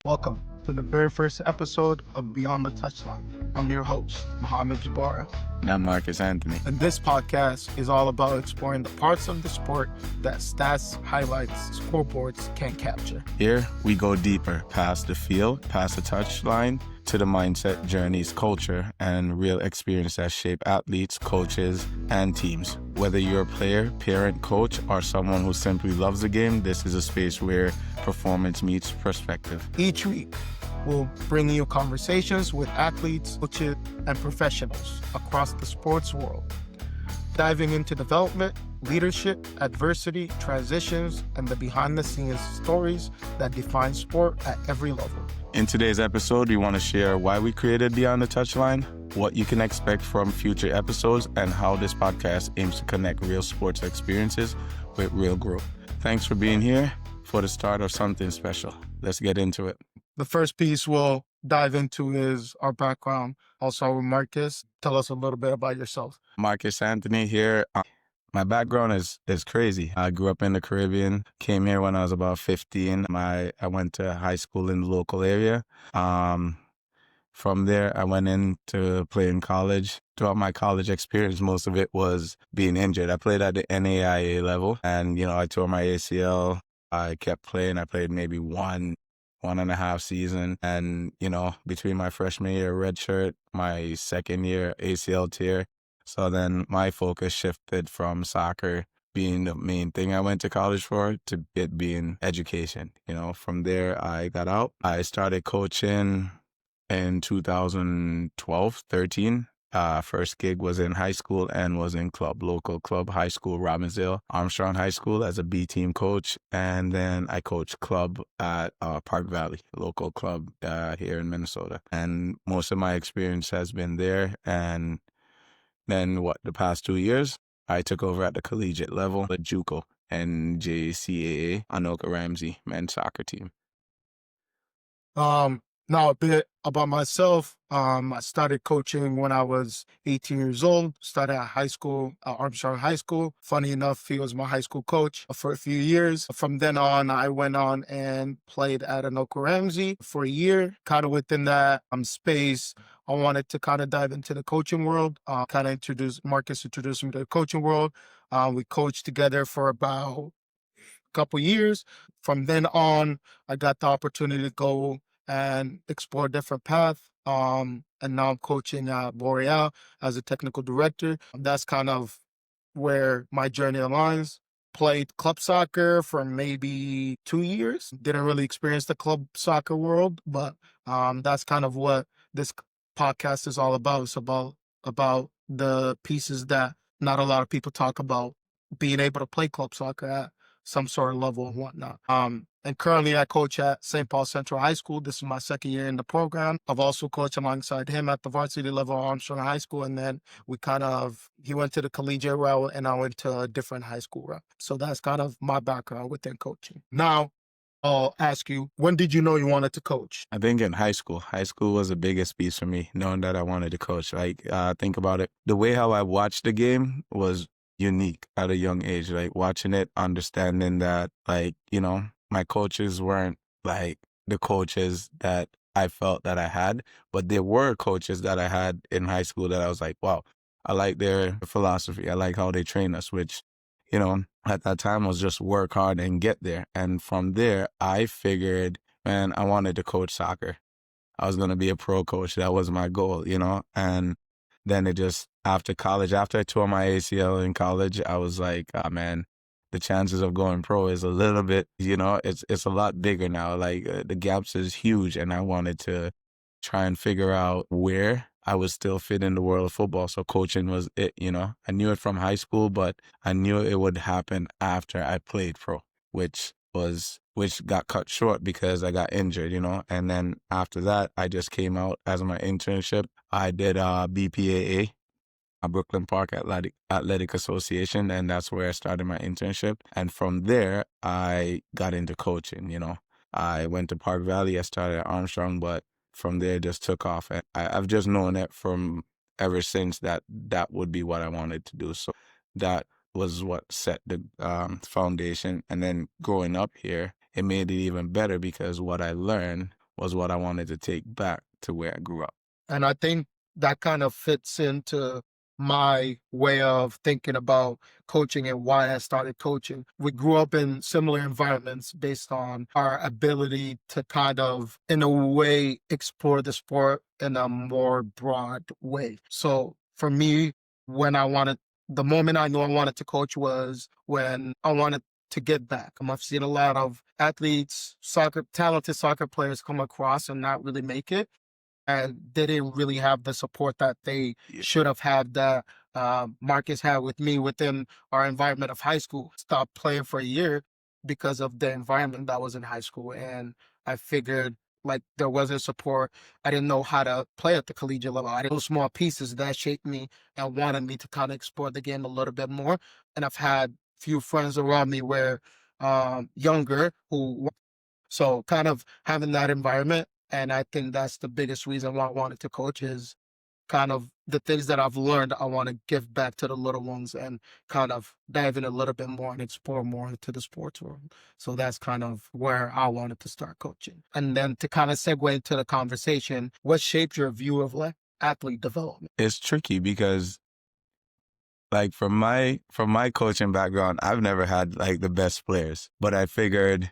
Welcome to the very first episode of Beyond the Touchline. I'm your host, Mohammed Gubara. And I'm Marcus Anthony. And this podcast is all about exploring the parts of the sport that stats, highlights, scoreboards can't capture. Here, we go deeper past the field, past the touchline, to the mindset, journeys, culture, and real experience that shape athletes, coaches, and teams. Whether you're a player, parent, coach, or someone who simply loves the game, this is a space where performance meets perspective. Each week, we'll bring you conversations with athletes, coaches, and professionals across the sports world, diving into development, leadership, adversity, transitions, and the behind-the-scenes stories that define sport at every level. In today's episode, we want to share why we created Beyond the Touchline, what you can expect from future episodes, and how this podcast aims to connect real sports experiences with real growth. Thanks for being here for the start of something special. Let's get into it. The first piece we'll dive into is our background. Also, with Marcus, tell us a little bit about yourself. Marcus Anthony here. My background is crazy. I grew up in the Caribbean, came here when I was about 15. I went to high school in the local area. From there, I went into playing college. Throughout my college experience, most of it was being injured. I played at the NAIA level, and, I tore my ACL. I kept playing. I played maybe one and a half season. And, between my freshman year redshirt, my second year ACL tear, so then my focus shifted from soccer being the main thing I went to college for to it being education. From there, I got out. I started coaching in 2012, 13. First gig was in high school and was in local club, high school, Robbinsdale, Armstrong High School as a B team coach. And then I coached club at Park Valley, local club here in Minnesota. And most of my experience has been there. And then the past 2 years, I took over at the collegiate level at JUCO and JCAA, Anoka Ramsey men's soccer team. Now a bit about myself. I started coaching when I was 18 years old, started at high school, Armstrong High School. Funny enough, he was my high school coach for a few years. From then on, I went on and played at Anoka Ramsey for a year. Kind of within that space, I wanted to kind of dive into the coaching world, Marcus introduced me to the coaching world. We coached together for about a couple years. From then on, I got the opportunity to go and explore a different path. And now I'm coaching at L'Oreal as a technical director. That's kind of where my journey aligns. Played club soccer for maybe 2 years. Didn't really experience the club soccer world, but that's kind of what this podcast is all about. It's about the pieces that not a lot of people talk about, being able to play club soccer at some sort of level and whatnot. And currently I coach at St. Paul Central High School. This is my second year in the program. I've also coached alongside him at the varsity level at Armstrong High School. And then he went to the collegiate route and I went to a different high school route. So that's kind of my background within coaching. Now, I'll ask you, when did you know you wanted to coach? I think in high school. High school was the biggest piece for me, knowing that I wanted to coach. Think about it. The way how I watched the game was unique at a young age. Watching it, understanding that, my coaches weren't like the coaches that I felt that I had, but there were coaches that I had in high school that I was like, wow, I like their philosophy. I like how they train us, which, at that time was just work hard and get there. And from there, I figured, man, I wanted to coach soccer. I was going to be a pro coach. That was my goal, and then after college, after I tore my ACL in college, I was like, oh man, the chances of going pro is a little bit, it's a lot bigger now. The gaps is huge. And I wanted to try and figure out where I would still fit in the world of football. So coaching was it, I knew it from high school, but I knew it would happen after I played pro, which got cut short because I got injured, And then after that, I just came out as my internship. I did BPAA, Brooklyn Park Athletic Association, and that's where I started my internship. And from there, I got into coaching, I went to Park Valley, I started at Armstrong, but from there it just took off. And I've just known it from ever since that would be what I wanted to do. So that was what set the foundation. And then growing up here, it made it even better because what I learned was what I wanted to take back to where I grew up. And I think that kind of fits into my way of thinking about coaching and why I started coaching. We grew up in similar environments based on our ability to kind of, in a way, explore the sport in a more broad way. So for me, when I wanted, the moment I knew I wanted to coach was when I wanted to get back. I've seen a lot of athletes, talented soccer players come across and not really make it, and they didn't really have the support that they Yeah. should have had, that Marcus had with me within our environment of high school. Stopped playing for a year because of the environment that was in high school. And I figured, like, there wasn't support. I didn't know how to play at the collegiate level. I didn't know small pieces that shaped me and wanted me to kind of explore the game a little bit more. And I've had few friends around me where younger who, so kind of having that environment. And I think that's the biggest reason why I wanted to coach, is kind of the things that I've learned, I want to give back to the little ones and kind of dive in a little bit more and explore more into the sports world. So that's kind of where I wanted to start coaching. And then to kind of segue into the conversation, what shaped your view of like athlete development? It's tricky because like from my coaching background, I've never had like the best players, but I figured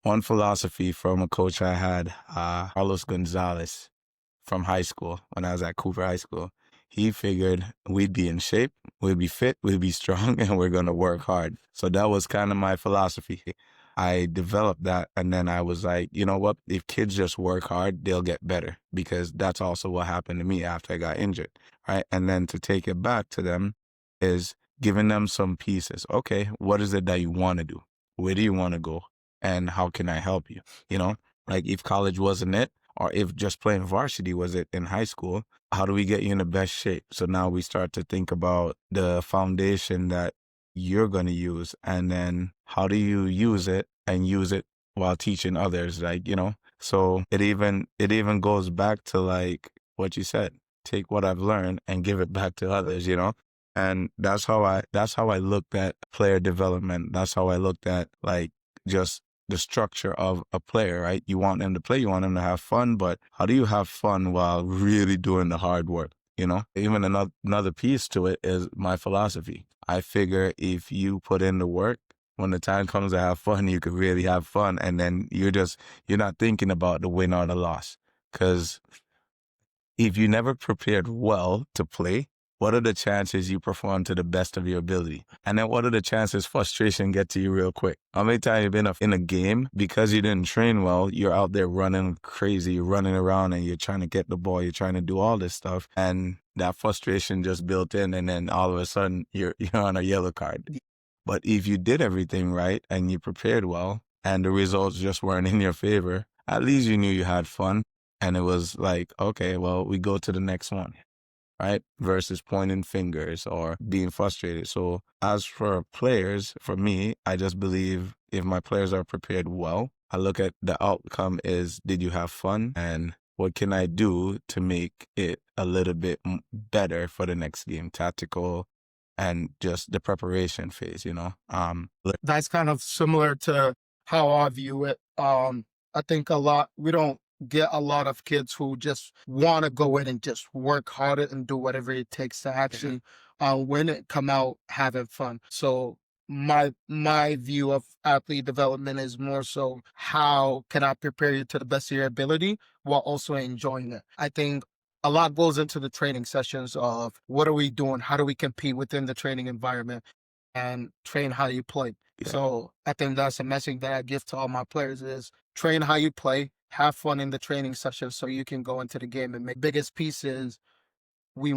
one philosophy from a coach I had, Carlos Gonzalez from high school when I was at Cooper High School. He figured we'd be in shape, we'd be fit, we'd be strong, and we're going to work hard. So that was kind of my philosophy. I developed that, and then I was like, you know what? If kids just work hard, they'll get better, because that's also what happened to me after I got injured, right? And then to take it back to them is giving them some pieces. Okay, what is it that you want to do? Where do you want to go? And how can I help you? You know, like if college wasn't it, or if just playing varsity was it in high school, how do we get you in the best shape? So now we start to think about the foundation that you're going to use, and then how do you use it and use it while teaching others, like, you know? So it even goes back to like what you said, take what I've learned and give it back to others, you know? And that's how I looked at player development. That's how I looked at like just the structure of a player, right? You want them to play, you want them to have fun, but how do you have fun while really doing the hard work? You know, even another piece to it is my philosophy. I figure if you put in the work, when the time comes to have fun, you could really have fun. And then you're not thinking about the win or the loss. Because if you never prepared well to play, what are the chances you perform to the best of your ability? And then what are the chances frustration get to you real quick? How many times you've been in a game because you didn't train well, you're out there running crazy, you're running around and you're trying to get the ball, you're trying to do all this stuff, and that frustration just built in, and then all of a sudden you're on a yellow card. But if you did everything right and you prepared well and the results just weren't in your favor, at least you knew you had fun. And it was like, okay, well, we go to the next one, right? Versus pointing fingers or being frustrated. So as for players, for me, I just believe if my players are prepared well, I look at the outcome is, did you have fun? And what can I do to make it a little bit better for the next game, tactical and just the preparation phase, you know? That's kind of similar to how I view it. I think we don't get a lot of kids who just want to go in and just work harder and do whatever it takes to actually win it, come out having fun. So my view of athlete development is more so, how can I prepare you to the best of your ability while also enjoying it? I think a lot goes into the training sessions of what are we doing? How do we compete within the training environment and train how you play? Yeah. So I think that's a message that I give to all my players, is train how you play, have fun in the training session so you can go into the game and make. Biggest piece is, you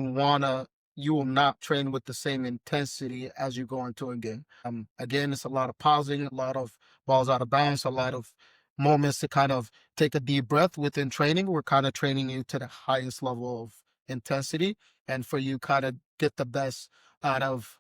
will not train with the same intensity as you go into a game. Again, it's a lot of pausing, a lot of balls out of bounds, a lot of moments to kind of take a deep breath within training. We're kind of training you to the highest level of intensity, and for you kind of get the best out of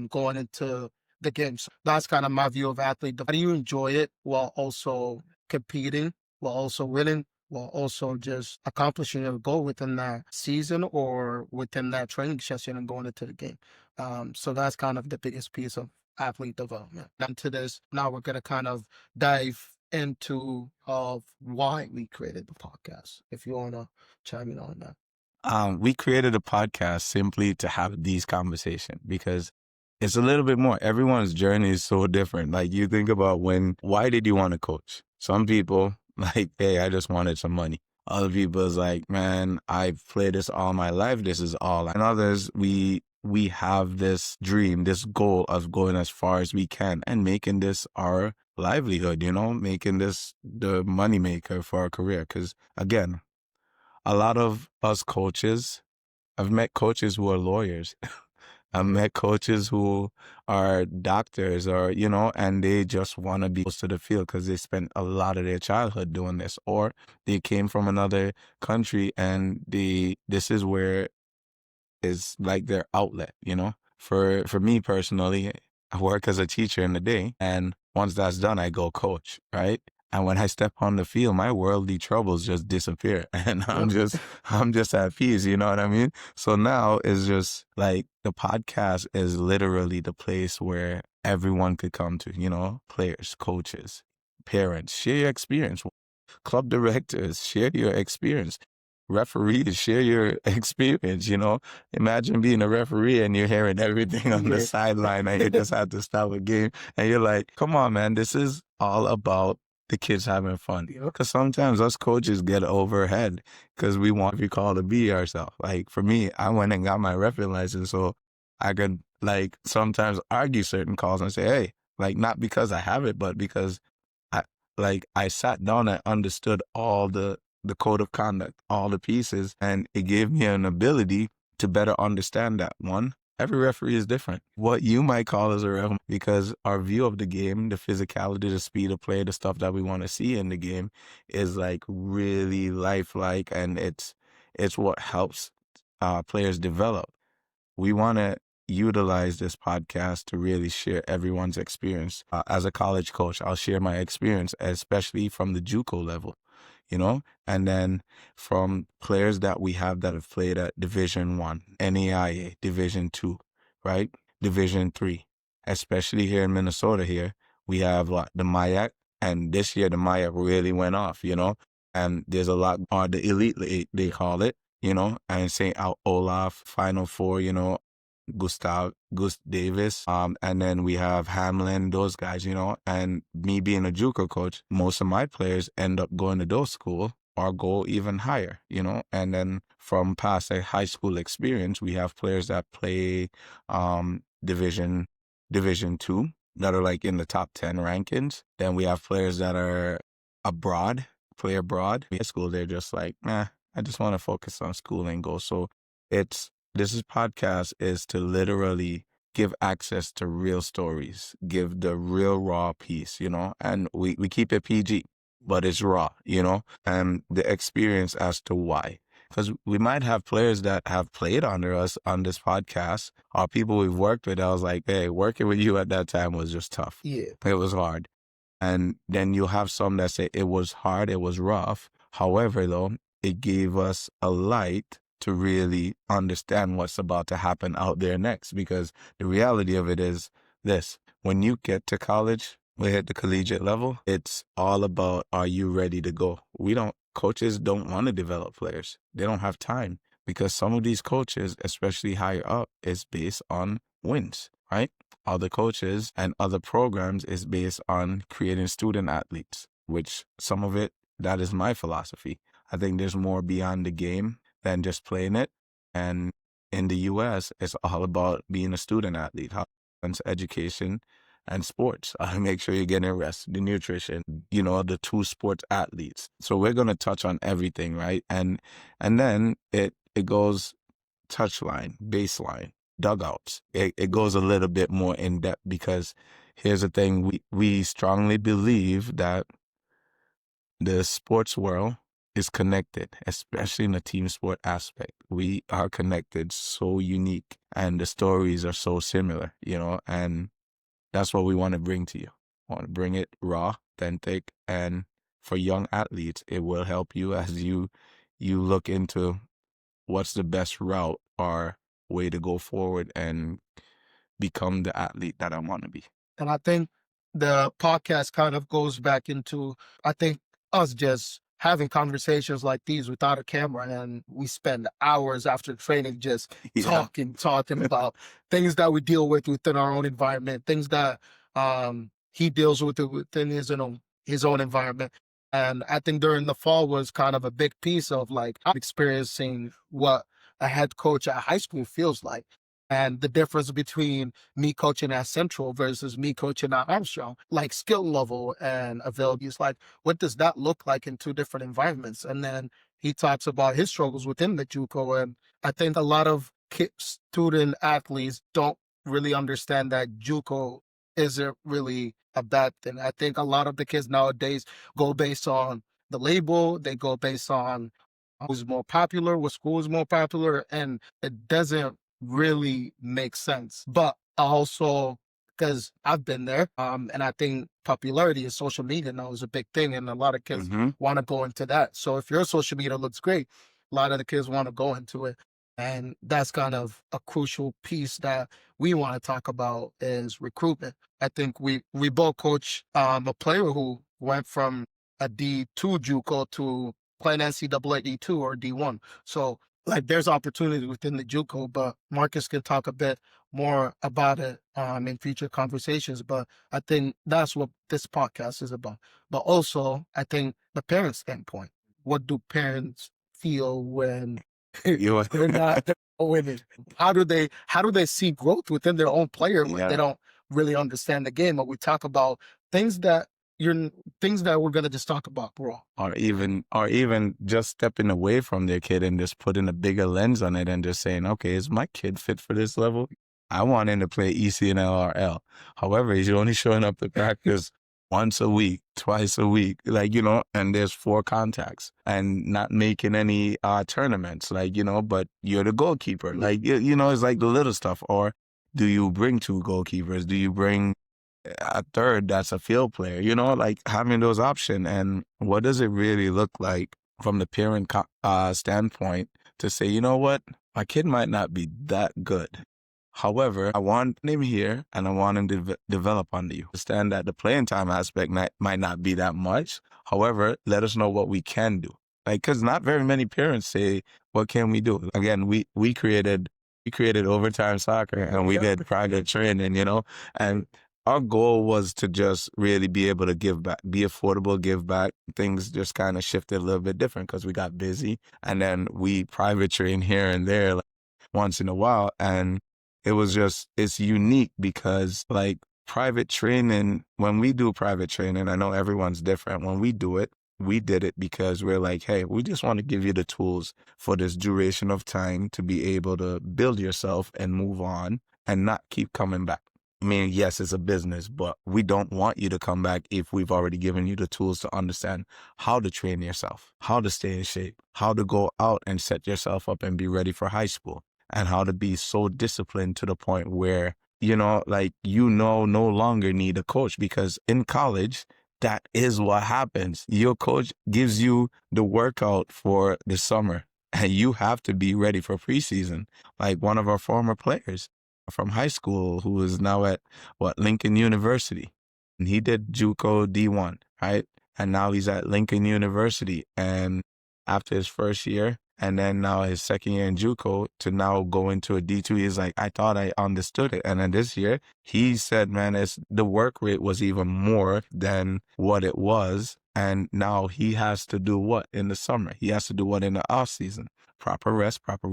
going into the games. That's kind of my view of athlete. How do you enjoy it while also competing, while also winning, while also just accomplishing a goal within that season or within that training session and going into the game? So that's kind of the biggest piece of athlete development. And to this, now we're going to kind of dive into of why we created the podcast. If you wanna chime in on that. We created a podcast simply to have these conversations because it's a little bit more. Everyone's journey is so different. Like you think about why did you want to coach? Some people like, hey, I just wanted some money. Other people is like, man, I've played this all my life. This is all. And others, we have this dream, this goal of going as far as we can and making this our livelihood, making this the moneymaker for our career. Because again, a lot of us coaches, I've met coaches who are lawyers. I've met coaches who are doctors and they just want to be close to the field because they spent a lot of their childhood doing this, or they came from another country and this is where is like their outlet. For me personally, I work as a teacher in the day, and once that's done, I go coach, right? And when I step on the field, my worldly troubles just disappear, and I'm Yep. just I'm just at peace. You know what I mean? So now it's just like the podcast is literally the place where everyone could come to. Players, coaches, parents, share your experience. Club directors, share your experience. Referees, share your experience. Imagine being a referee and you're hearing everything on the Yeah. sideline and you just have to stop a game and you're like, come on, man, this is all about the kids having fun. Yep. Because sometimes us coaches get overhead because we want every call to be ourselves. Like for me, I went and got my referee license so I could like sometimes argue certain calls and say, hey, like not because I have it, but because I sat down and understood all the code of conduct, all the pieces, and it gave me an ability to better understand that. One, every referee is different. What you might call as a ref, because our view of the game, the physicality, the speed of play, the stuff that we want to see in the game is like really lifelike, and it's what helps players develop. We want to utilize this podcast to really share everyone's experience. As a college coach, I'll share my experience, especially from the JUCO level, and then from players that we have that have played at Division 1, NAIA, Division 2, right? Division 3, especially here in Minnesota here, we have the MIAC, and this year the MIAC really went off, and there's a lot on the Elite League, they call it, and St. Olaf, Final Four, Gus Davis, and then we have Hamlin, those guys, and me being a JUCO coach, most of my players end up going to those schools or go even higher, and then from past high school experience, we have players that play Division 2 that are like in the top 10 rankings. Then we have players that are play abroad. In school, they're just like, nah, I just want to focus on school and go. So this podcast is to literally give access to real stories, give the real raw piece, and we keep it PG, but it's raw, and the experience as to why. Because we might have players that have played under us on this podcast, or people we've worked with. I was like, hey, working with you at that time was just tough. Yeah. It was hard. And then you'll have some that say it was hard, it was rough. However, though, it gave us a light to really understand what's about to happen out there next. Because the reality of it is this: when you get to college, we hit the collegiate level, it's all about, are you ready to go? Coaches don't want to develop players. They don't have time because some of these coaches, especially higher up, is based on wins, right? Other coaches and other programs is based on creating student athletes, which some of it, that is my philosophy. I think there's more beyond the game than just playing it. And in the US, it's all about being a student athlete, how it's education and sports. Make sure you're getting rest, the nutrition, the two sports athletes. So we're going to touch on everything, right? And then it goes touchline, baseline, dugouts. It goes a little bit more in depth because here's the thing. We strongly believe that the sports world is connected, especially in the team sport aspect. We are connected, so unique, and the stories are so similar, and that's what we want to bring to you. I want to bring it raw, authentic, and for young athletes, it will help you as you look into what's the best route or way to go forward and become the athlete that I want to be. And I think the podcast kind of goes back into, I think, us just having conversations like these without a camera, and we spend hours after training just Yeah. talking about things that we deal with within our own environment, things that he deals with within his own environment. And I think during the fall was kind of a big piece of like experiencing what a head coach at high school feels like, and the difference between me coaching at Central versus me coaching at Armstrong, like skill level and availability. It's like, what does that look like in two different environments? And then he talks about his struggles within the JUCO. And I think a lot of student athletes don't really understand that JUCO isn't really a bad thing. I think a lot of the kids nowadays go based on the label, they go based on who's more popular, what school is more popular, and it doesn't really make sense. But also, because I've been there, and I think popularity in social media now is a big thing, and a lot of kids Hmm. want to go into that. So if your social media looks great, a lot of the kids want to go into it. And that's kind of a crucial piece that we want to talk about is recruitment. I think we both coach a player who went from a D2 JUCO to playing NCAA D2 or D1. So like there's opportunity within the JUCO, but Marcus can talk a bit more about it in future conversations. But I think that's what this podcast is about. But also, I think the parent standpoint. What do parents feel when You, they're not winning? How do they see growth within their own player when they yeah. don't really understand the game? But we talk about things that you're things that we're gonna just talk about, bro. Or even just stepping away from their kid and just putting a bigger lens on it and just saying, okay, is my kid fit for this level? I want him to play ECNL. However, he's only showing up to practice once a week, twice a week, like, and there's 4 contacts and not making any tournaments, like, but you're the goalkeeper. Like, it's like the little stuff. Or do you bring 2 goalkeepers? Do you bring a third that's a field player, like having those options? And what does it really look like from the parent standpoint to say, you know what, my kid might not be that good. However, I want him here and I want him to develop under you. Understand that the playing time aspect might not be that much. However, let us know what we can do. Like, because not very many parents say, what can we do? Again, we created overtime soccer and we did private training, and our goal was to just really be able to give back, be affordable, give back. Things just kind of shifted a little bit different because we got busy, and then we private train here and there, like, once in a while. And it's unique because, like, private training, when we do private training, I know everyone's different. When we do it, we did it because we're like, hey, we just want to give you the tools for this duration of time to be able to build yourself and move on and not keep coming back. I mean, yes, it's a business, but we don't want you to come back if we've already given you the tools to understand how to train yourself, how to stay in shape, how to go out and set yourself up and be ready for high school, and how to be so disciplined to the point where, like, no longer need a coach, because in college, that is what happens. Your coach gives you the workout for the summer and you have to be ready for preseason. Like one of our former players from high school who is now at Lincoln University. And he did JUCO D1, right? And now he's at Lincoln University. And after his first year, and then now his second year in JUCO, to now go into a D2, he's like, I thought I understood it. And then this year, he said, man, the work rate was even more than what it was. And now he has to do what in the summer? He has to do what in the off season? Proper rest, proper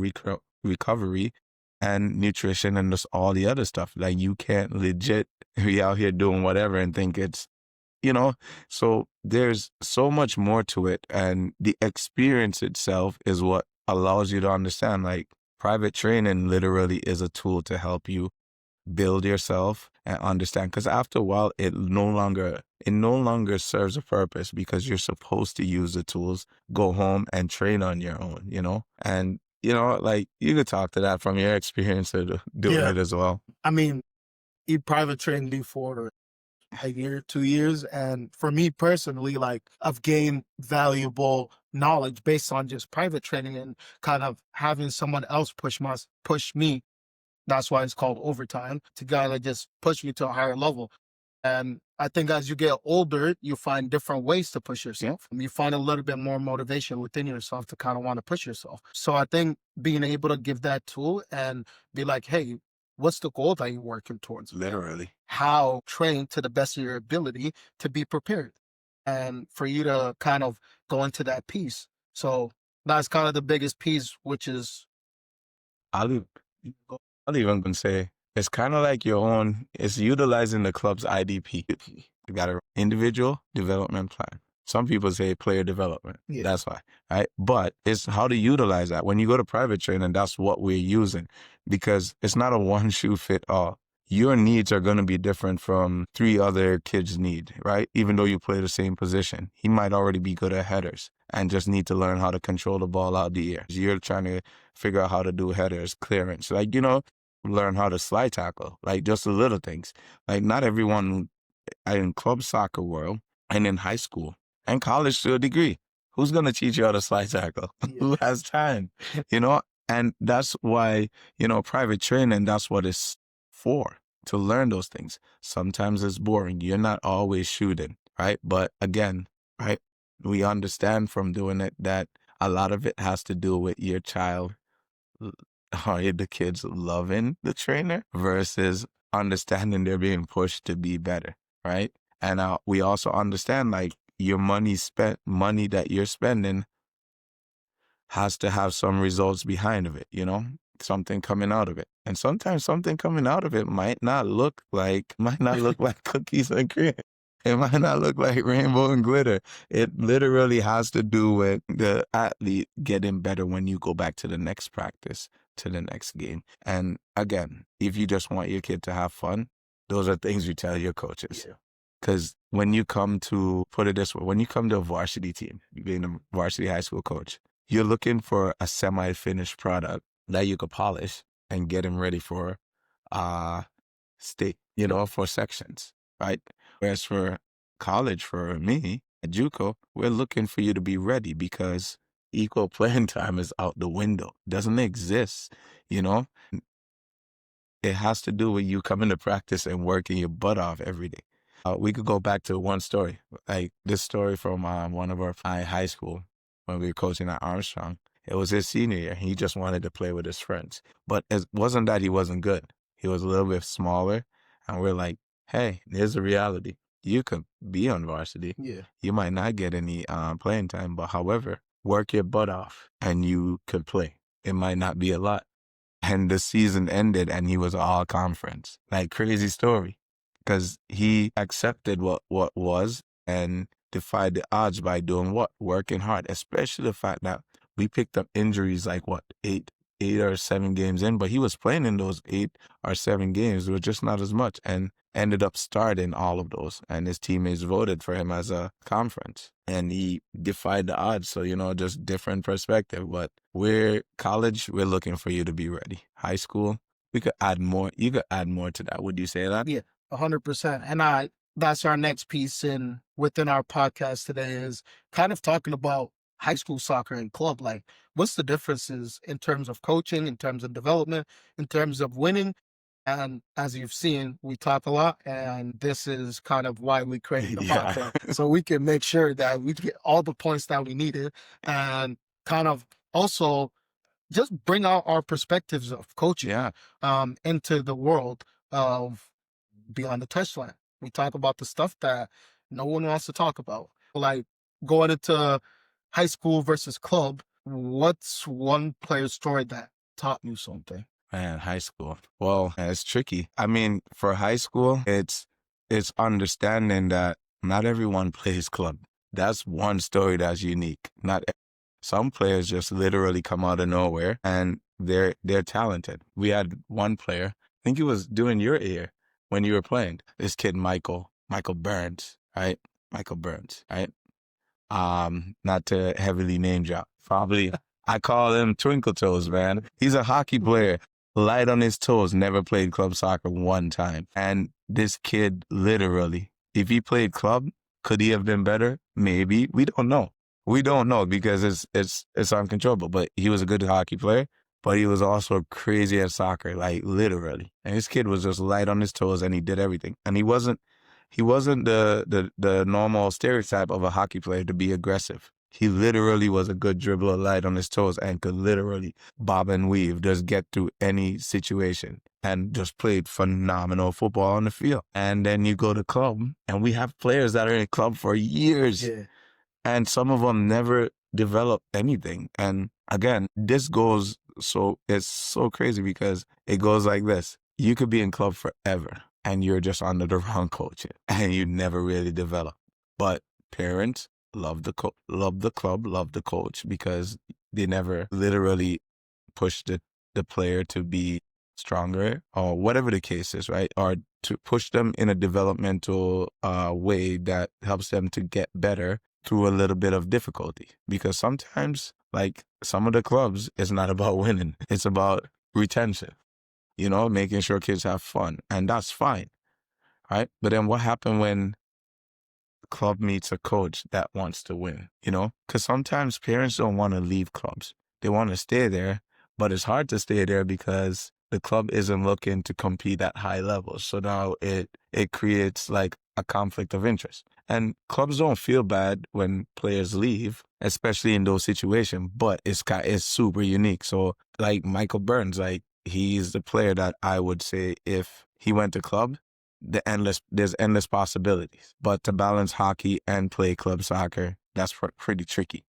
recovery, and nutrition, and just all the other stuff. Like, you can't legit be out here doing whatever and think it's, so there's so much more to it. And the experience itself is what allows you to understand, like, private training literally is a tool to help you build yourself and understand. Because after a while, it no longer serves a purpose, because you're supposed to use the tools, go home and train on your own, and like, you could talk to that from your experience of doing Yeah. it as well. I mean, he private trained me for a year, 2 years. And for me personally, like I've gained valuable knowledge based on just private training and kind of having someone else push me. That's why it's called overtime, to kind of just push me to a higher level. And I think as you get older, you find different ways to push yourself. You find a little bit more motivation within yourself to kind of want to push yourself. So I think being able to give that tool and be like, hey, what's the goal that you're working towards? Literally. How train to the best of your ability to be prepared and for you to kind of go into that piece. So that's kind of the biggest piece, which is I'll, e- I'll even gonna say it's kind of like your own, it's utilizing the club's IDP. You got an individual development plan. Some people say player development. Yeah. That's why, right? But it's how to utilize that. When you go to private training, that's what we're using because it's not a one shoe fit all. Your needs are going to be different from three other kids' need, right? Even though you play the same position, he might already be good at headers and just need to learn how to control the ball out the air. You're trying to figure out how to do headers, clearance, like, learn how to slide tackle, like just the little things. Like not everyone in club soccer world and in high school and college to a degree, who's going to teach you how to slide tackle? Who has time? And that's why, private training, that's what it's for, to learn those things. Sometimes it's boring. You're not always shooting, right? But again, right, we understand from doing it that a lot of it has to do with your child are the kids loving the trainer versus understanding they're being pushed to be better, right? And we also understand like your money that you're spending has to have some results behind of it, something coming out of it. And sometimes something coming out of it might not look like cookies and cream. It might not look like rainbow and glitter. It literally has to do with the athlete getting better when you go back to the next practice, to the next game. And again, if you just want your kid to have fun, those are things you tell your coaches. Because when you come to, put it this way, when you come to a varsity team, being a varsity high school coach, you're looking for a semi-finished product that you could polish and get him ready for state, for sections, right? Whereas for college, for me, at JUCO, we're looking for you to be ready because equal playing time is out the window. Doesn't exist, It has to do with you coming to practice and working your butt off every day. We could go back to one story, like this story from one of our high school when we were coaching at Armstrong. It was his senior year. He just wanted to play with his friends. But it wasn't that he wasn't good. He was a little bit smaller. And we're like, hey, here's the reality. You could be on varsity. Yeah. You might not get any playing time, but however, work your butt off and you could play. It might not be a lot. And the season ended and he was all conference. Like crazy story. Because he accepted what was and defied the odds by doing what? Working hard. Especially the fact that we picked up injuries like eight or 7 games in, but he was playing in those 8 or 7 games. It was just not as much and ended up starting all of those. And his teammates voted for him as a conference. And he defied the odds. So, just different perspective. But college, we're looking for you to be ready. High school, we could add more. You could add more to that. Would you say that? Yeah. 100%. And that's our next piece within our podcast today is kind of talking about high school soccer and club. Like, what's the differences in terms of coaching, in terms of development, in terms of winning? And as you've seen, we talk a lot, and this is kind of why we created the podcast. So we can make sure that we get all the points that we needed and kind of also just bring out our perspectives of coaching into the world of Beyond the Touchline. We talk about the stuff that no one wants to talk about. Like going into high school versus club, what's one player's story that taught you something? Man, high school. Well, it's tricky. I mean, for high school, it's understanding that not everyone plays club. That's one story that's unique. Some players just literally come out of nowhere and they're talented. We had one player, I think he was doing your ear when you were playing. This kid, Michael Burns, right? Michael Burns, right? Not to heavily name drop. Probably, I call him Twinkle Toes, man. He's a hockey player, light on his toes, never played club soccer one time. And this kid, literally, if he played club, could he have been better? Maybe. We don't know. We don't know because it's uncontrollable. But he was a good hockey player. But he was also crazy at soccer, like literally. And this kid was just light on his toes and he did everything. And he wasn't he wasn't the normal stereotype of a hockey player to be aggressive. He literally was a good dribbler, light on his toes, and could literally bob and weave, just get through any situation, and just played phenomenal football on the field. And then you go to club, and we have players that are in club for years, and some of them never develop anything. And again, it's so crazy because it goes like this. You could be in club forever, and you're just under the wrong coach, and you never really develop. But parents love love the club, love the coach, because they never literally push the player to be stronger, or whatever the case is, right? Or to push them in a developmental way that helps them to get better through a little bit of difficulty. Because sometimes, like some of the clubs, it's not about winning. It's about retention, making sure kids have fun. And that's fine, right? But then what happened when club meets a coach that wants to win, Because sometimes parents don't want to leave clubs. They want to stay there, but it's hard to stay there because the club isn't looking to compete at high levels. So now it creates like a conflict of interest. And clubs don't feel bad when players leave, especially in those situations, but it's super unique. So like Michael Burns, like he's the player that I would say if he went to club, there's endless possibilities. But to balance hockey and play club soccer, that's pretty tricky,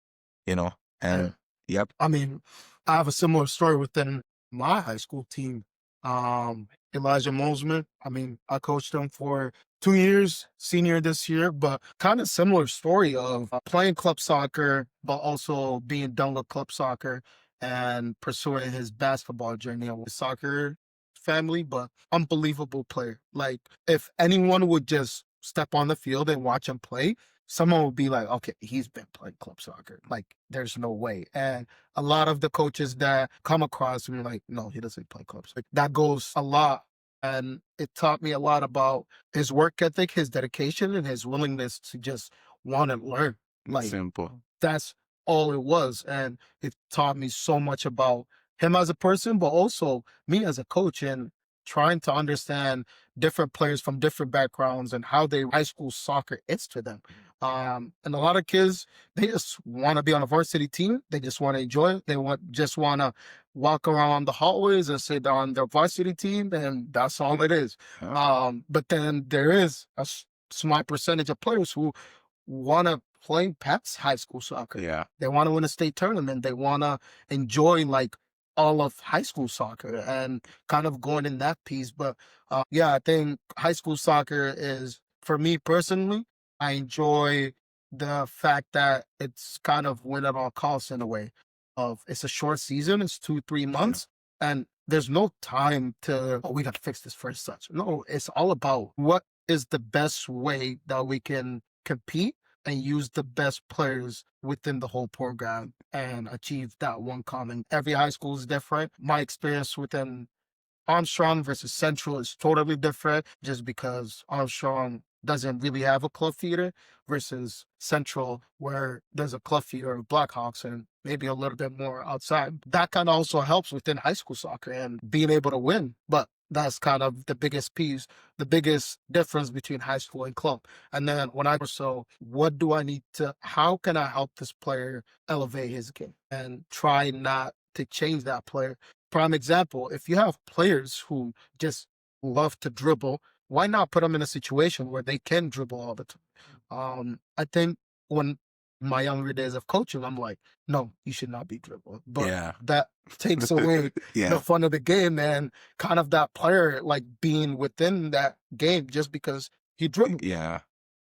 And yep. I mean, I have a similar story within my high school team. Elijah Mosman. I mean, I coached him for 2 years, senior this year, but kind of similar story of playing club soccer, but also being done with club soccer and pursuing his basketball journey with soccer family, but unbelievable player. Like if anyone would just step on the field and watch him play, someone would be like, okay, he's been playing club soccer. Like there's no way. And a lot of the coaches that come across me like, no, he doesn't play clubs. Like that goes a lot. And it taught me a lot about his work ethic, his dedication, and his willingness to just want to learn. Like Simple. that's all it was. And it taught me so much about him as a person, but also me as a coach, and trying to understand different players from different backgrounds and how they high school soccer is to them. And a lot of kids, they just want to be on a varsity team. They just want to enjoy it. They just want to walk around the hallways and sit on their varsity team, and that's all it is. But then there is a small percentage of players who want to play past high school soccer. Yeah. They want to win a state tournament. They want to enjoy like all of high school soccer and kind of going in that piece. But yeah, I think high school soccer is, for me personally, I enjoy the fact that it's kind of win at all costs in a way. Of it's a short season, it's 2-3 months, and there's no time to, oh, we got to fix this first such. No, it's all about what is the best way that we can compete and use the best players within the whole program and achieve that one common. Every high school is different. My experience within Armstrong versus Central is totally different just because Armstrong doesn't really have a club feeder versus Central where there's a club feeder of Blackhawks and maybe a little bit more outside. That kind of also helps within high school soccer and being able to win. But that's kind of the biggest piece, the biggest difference between high school and club. And then what do I need to, how can I help this player elevate his game and try not to change that player? Prime example, if you have players who just love to dribble, why not put them in a situation where they can dribble all the time? I think when my younger days of coaching, I'm like, no, you should not be dribbling. But that takes away the fun of the game and kind of that player like being within that game just because he dribbled. Yeah.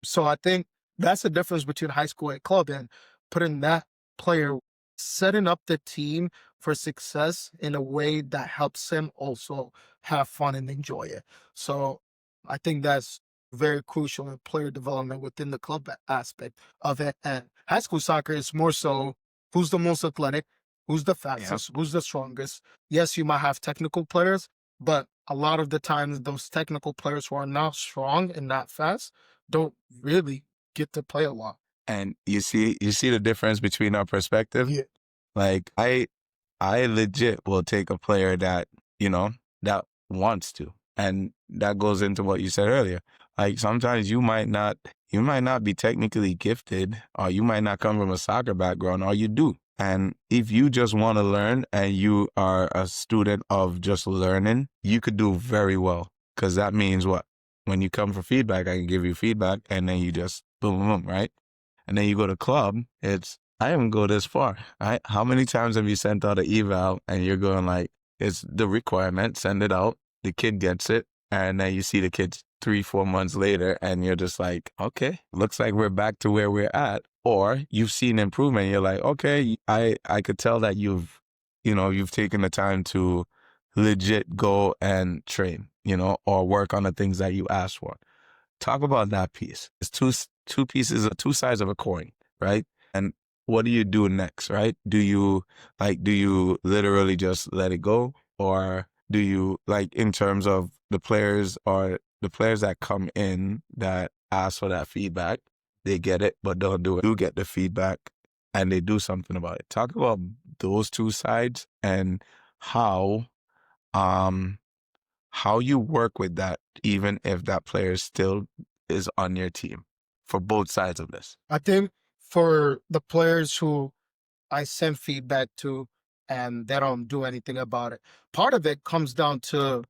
So I think that's the difference between high school and club, and putting that player, setting up the team for success in a way that helps him also have fun and enjoy it. So I think that's very crucial in player development within the club aspect of it. And high school soccer is more so who's the most athletic, who's the fastest, who's the strongest. Yes, you might have technical players, but a lot of the times those technical players who are not strong and not fast don't really get to play a lot. And you see the difference between our perspective? Yeah. Like I legit will take a player that, that wants to. And that goes into what you said earlier. Like sometimes you might not be technically gifted, or you might not come from a soccer background, or you do. And if you just want to learn and you are a student of just learning, you could do very well. Because that means what? When you come for feedback, I can give you feedback, and then you just boom, boom, boom, right? And then you go to club, it's, I haven't go this far. Right? How many times have you sent out an eval and you're going like, it's the requirement, send it out, the kid gets it, and then you see the kids 3-4 months later and you're just like, okay, looks like we're back to where we're at. Or you've seen improvement. You're like, okay, I could tell that you've taken the time to legit go and train, or work on the things that you asked for. Talk about that piece. It's two pieces, two sides of a coin, right? And what do you do next, right? Do you literally just let it go? Or do you, like, in terms of the players, or the players that come in that ask for that feedback, they get it, but don't do it. Do get the feedback and they do something about it. Talk about those two sides and how you work with that, even if that player still is on your team, for both sides of this. I think for the players who I send feedback to and they don't do anything about it, part of it comes down to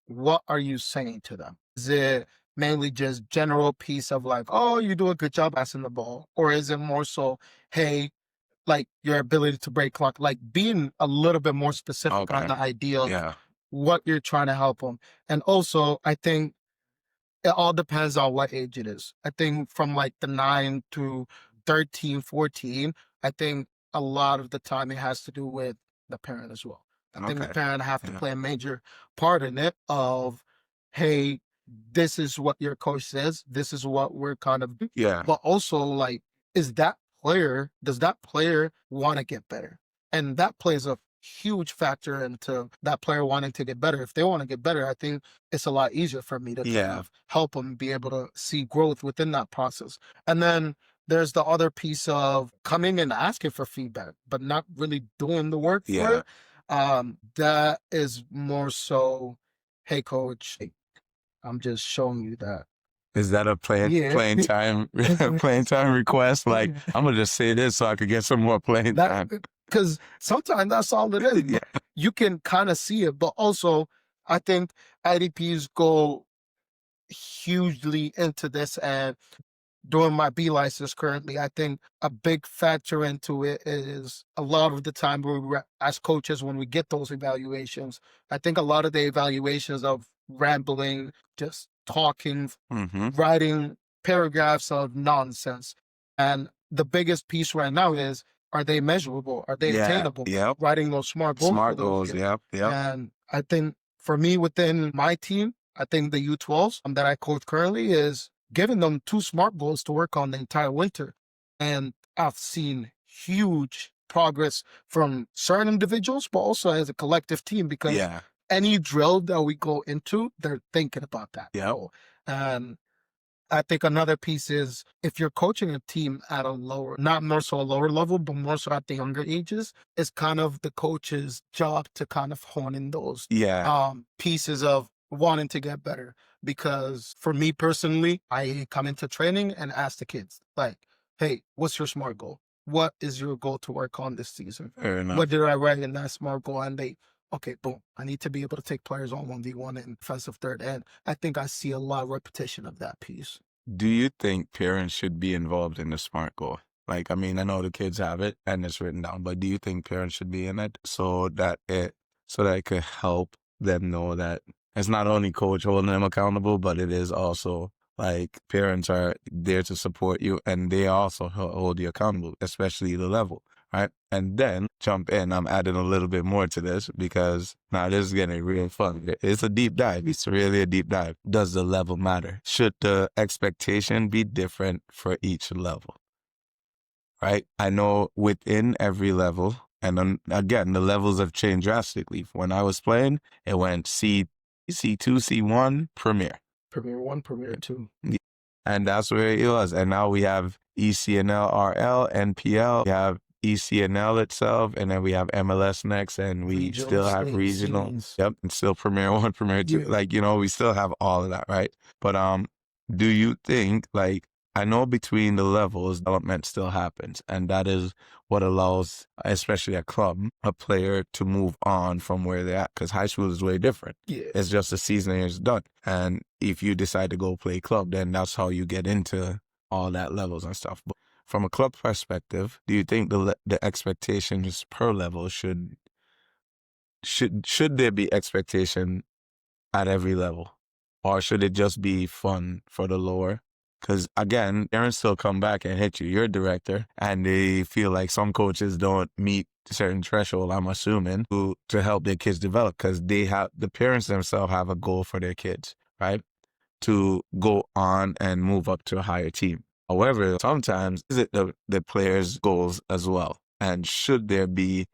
what are you saying to them? Is it mainly just general piece of like, oh, you do a good job passing the ball? Or is it more so, hey, like your ability to break clock, like being a little bit more specific on Okay. the idea of Yeah. what you're trying to help them? And also, I think it all depends on what age it is. I think from like the 9 to 13, 14, I think a lot of the time it has to do with the parent as well. I think the Okay. parent have to Yeah. play a major part in it of, hey, this is what your coach says, this is what we're kind of doing. Yeah. But also like, does that player want to get better? And that plays a huge factor into that player wanting to get better. If they want to get better, I think it's a lot easier for me to kind Yeah. of help them be able to see growth within that process. And then there's the other piece of coming and asking for feedback, but not really doing the work for Yeah. it. That is more so, hey coach, I'm just showing you that. Is that a Yeah. playing time playing time request? Like, I'm gonna just say this so I could get some more playing That time. because sometimes that's all it is. Yeah. But you can kind of see it, but also I think IDPs go hugely into this, and doing my B license currently, I think a big factor into it is a lot of the time as coaches, when we get those evaluations, I think a lot of the evaluations of rambling, just talking, Mm-hmm. writing paragraphs of nonsense. And the biggest piece right now is, are they measurable? Are they Yeah. attainable? Yep. Writing those smart goals for Smart those goals. kids. Yep. Yep. And I think for me within my team, I think the U12s that I coach currently is giving them 2 smart goals to work on the entire winter. And I've seen huge progress from certain individuals, but also as a collective team, because Yeah. any drill that we go into, they're thinking about that Yep. goal. And I think another piece is, if you're coaching a team at a lower, not more so a lower level, but more so at the younger ages, it's kind of the coach's job to kind of hone in those Yeah. pieces of wanting to get better. Because for me personally, I come into training and ask the kids, like, hey, what's your SMART goal? What is your goal to work on this season? Fair enough. What did I write in that SMART goal? And they, okay, boom, I need to be able to take players on 1v1 in defensive third. And I think I see a lot of repetition of that piece. Do you think parents should be involved in the SMART goal? Like, I mean, I know the kids have it and it's written down, but do you think parents should be in it so that it could help them know that it's not only coach holding them accountable, but it is also like parents are there to support you and they also hold you accountable, especially the level, right? And then jump in. I'm adding a little bit more to this because now this is getting real fun. It's a deep dive. It's really a deep dive. Does the level matter? Should the expectation be different for each level? Right? I know within every level, and then again, the levels have changed drastically. When I was playing, it went C2, C1, Premier. Premier 1, Premier 2. And that's where it was. And now we have ECNL, RL, NPL. We have ECNL itself, and then we have MLS next, and we Regional, still have state, regional. cities. Yep, and still Premier One, Premier Two. Yeah. Like, we still have all of that, right? But do you think, like, I know between the levels, development still happens, and that is what allows, especially a club, a player to move on from where they're at, because high school is way different. Yeah. It's just a season and it's done. And if you decide to go play club, then that's how you get into all that levels and stuff. But from a club perspective, do you think the expectations per level should there be expectation at every level, or should it just be fun for the lower? Because again, parents still come back and hit you. You're a director, and they feel like some coaches don't meet a certain threshold, I'm assuming, to help their kids develop, because the parents themselves have a goal for their kids, right? To go on and move up to a higher team. However, sometimes is it the players' goals as well? And should there be,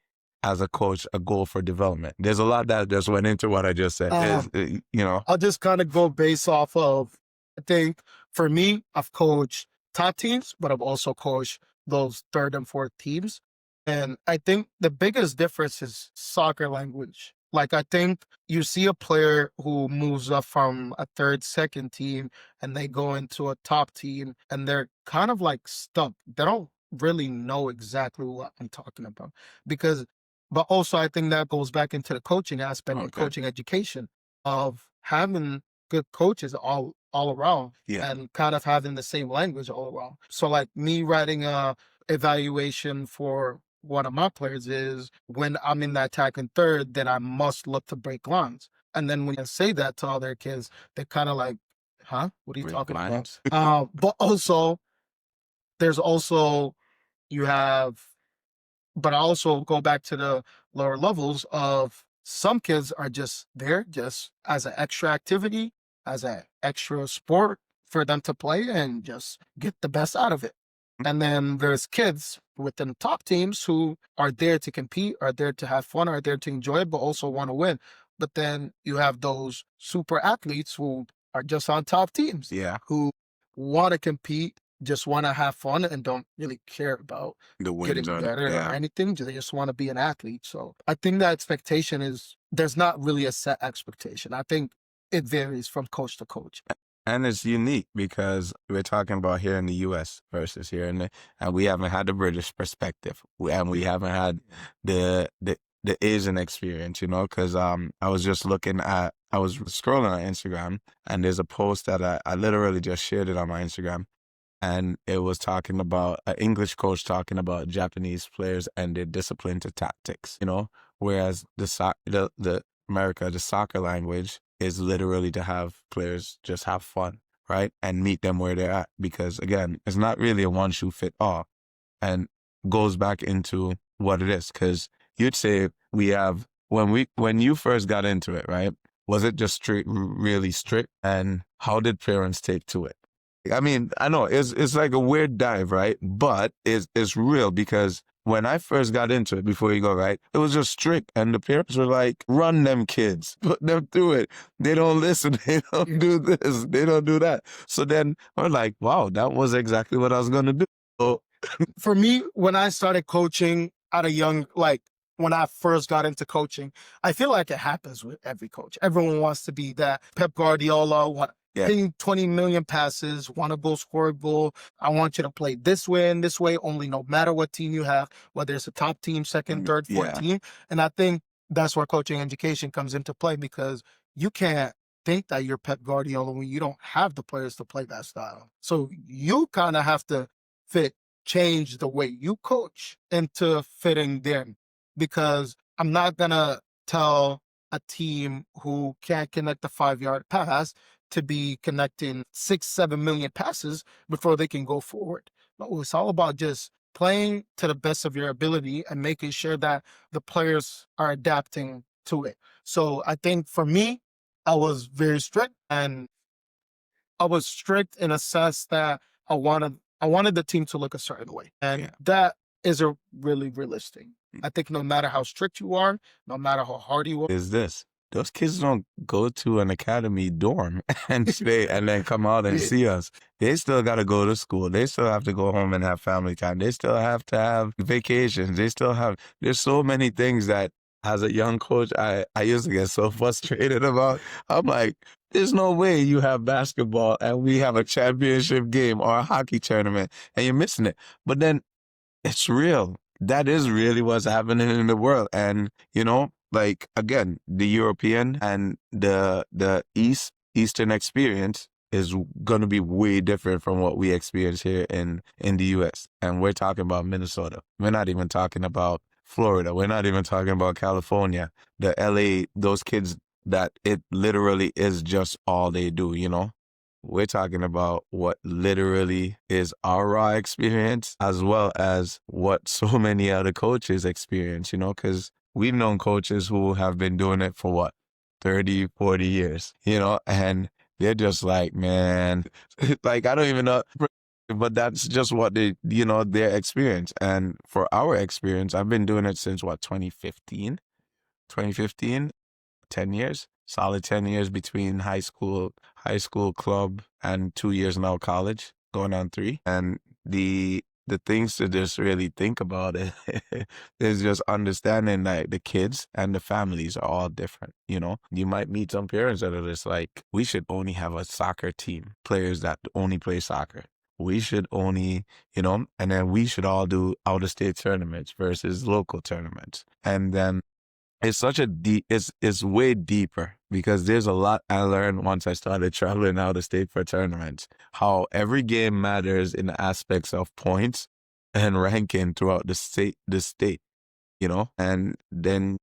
as a coach, a goal for development? There's a lot that just went into what I just said. I'll just kind of go based off of, I think for me, I've coached top teams, but I've also coached those third and fourth teams. And I think the biggest difference is soccer language. Like, I think you see a player who moves up from a third, second team, and they go into a top team, and they're kind of like stuck. They don't really know exactly what I'm talking about. But also I think that goes back into the coaching aspect and Okay. coaching education of having good coaches all around Yeah. and kind of having the same language all around. So like me writing a evaluation for one of my players is when I'm in the attacking third, then I must look to break lines. And then when you say that to other kids, they're kind of like, huh? What are you Break talking lines? about? But also, there's also, you have, but I also go back to the lower levels of some kids are just there just as an extra activity, as an extra sport for them to play and just get the best out of it. And then there's kids within top teams who are there to compete, are there to have fun, are there to enjoy it, but also want to win. But then you have those super athletes who are just on top teams, Yeah. who want to compete, just want to have fun, and don't really care about The getting wins on it. better or Yeah. anything. They just want to be an athlete. So I think the expectation is there's not really a set expectation. I think it varies from coach to coach. And it's unique because we're talking about here in the U.S. versus here and we haven't had the British perspective, and we haven't had the Asian experience, because I was just I was scrolling on Instagram, and there's a post that I literally just shared it on my Instagram, and it was talking about an English coach talking about Japanese players and their discipline to tactics, whereas the soccer language is literally to have players just have fun, right? And meet them where they're at. Because again, it's not really a one shoe fit all, and goes back into what it is. Because you'd say when you first got into it, right? Was it just really strict? And how did parents take to it? I mean, I know it's like a weird dive, right? But it's real, because when I first got into it, before you go, right, it was just strict. And the parents were like, run them kids, put them through it. They don't listen. They don't do this. They don't do that. So then we're like, wow, that was exactly what I was going to do. So For me, when I started coaching at a young, like when I first got into coaching, I feel like it happens with every coach. Everyone wants to be that Pep Guardiola, hitting 20 million passes, want to go score a goal. I want you to play this way and this way, only no matter what team you have, whether it's a top team, second, third, fourth team. And I think that's where coaching education comes into play, because you can't think that you're Pep Guardiola when you don't have the players to play that style. So you kind of have to change the way you coach into fitting them, because I'm not going to tell a team who can't connect a 5-yard pass to be connecting 6-7 million passes before they can go forward. No, it's all about just playing to the best of your ability and making sure that the players are adapting to it. So I think for me, I was very strict, and I was strict in a sense that I wanted the team to look a certain way. And that isn't really realistic. I think no matter how strict you are, no matter how hard you are. is this those kids don't go to an academy dorm and stay and then come out and see us. They still got to go to school. They still have to go home and have family time. They still have to have vacations. There's so many things that as a young coach, I used to get so frustrated about. I'm like, there's no way you have basketball and we have a championship game or a hockey tournament and you're missing it. But then it's real. That is really what's happening in the world. And, like again, the European and the Eastern experience is gonna be way different from what we experience here in the US. And we're talking about Minnesota. We're not even talking about Florida. We're not even talking about California. The LA, those kids that it literally is just all they do. We're talking about what literally is our raw experience as well as what so many other coaches experience, because we've known coaches who have been doing it for what, 30, 40 years, and they're just like, man, like, I don't even know, but that's just what their experience. And for our experience, I've been doing it since what, 2015, 10 years, solid 10 years between high school, club, and 2 years now college, going on 3. And the things to just really think about it is just understanding that the kids and the families are all different. You might meet some parents that are just like, we should only have a soccer team, players that only play soccer. We should only, and then we should all do out-of-state tournaments versus local tournaments. And then it's such a it's way deeper because there's a lot I learned once I started traveling out of state for tournaments. How every game matters in the aspects of points and ranking throughout the state, and then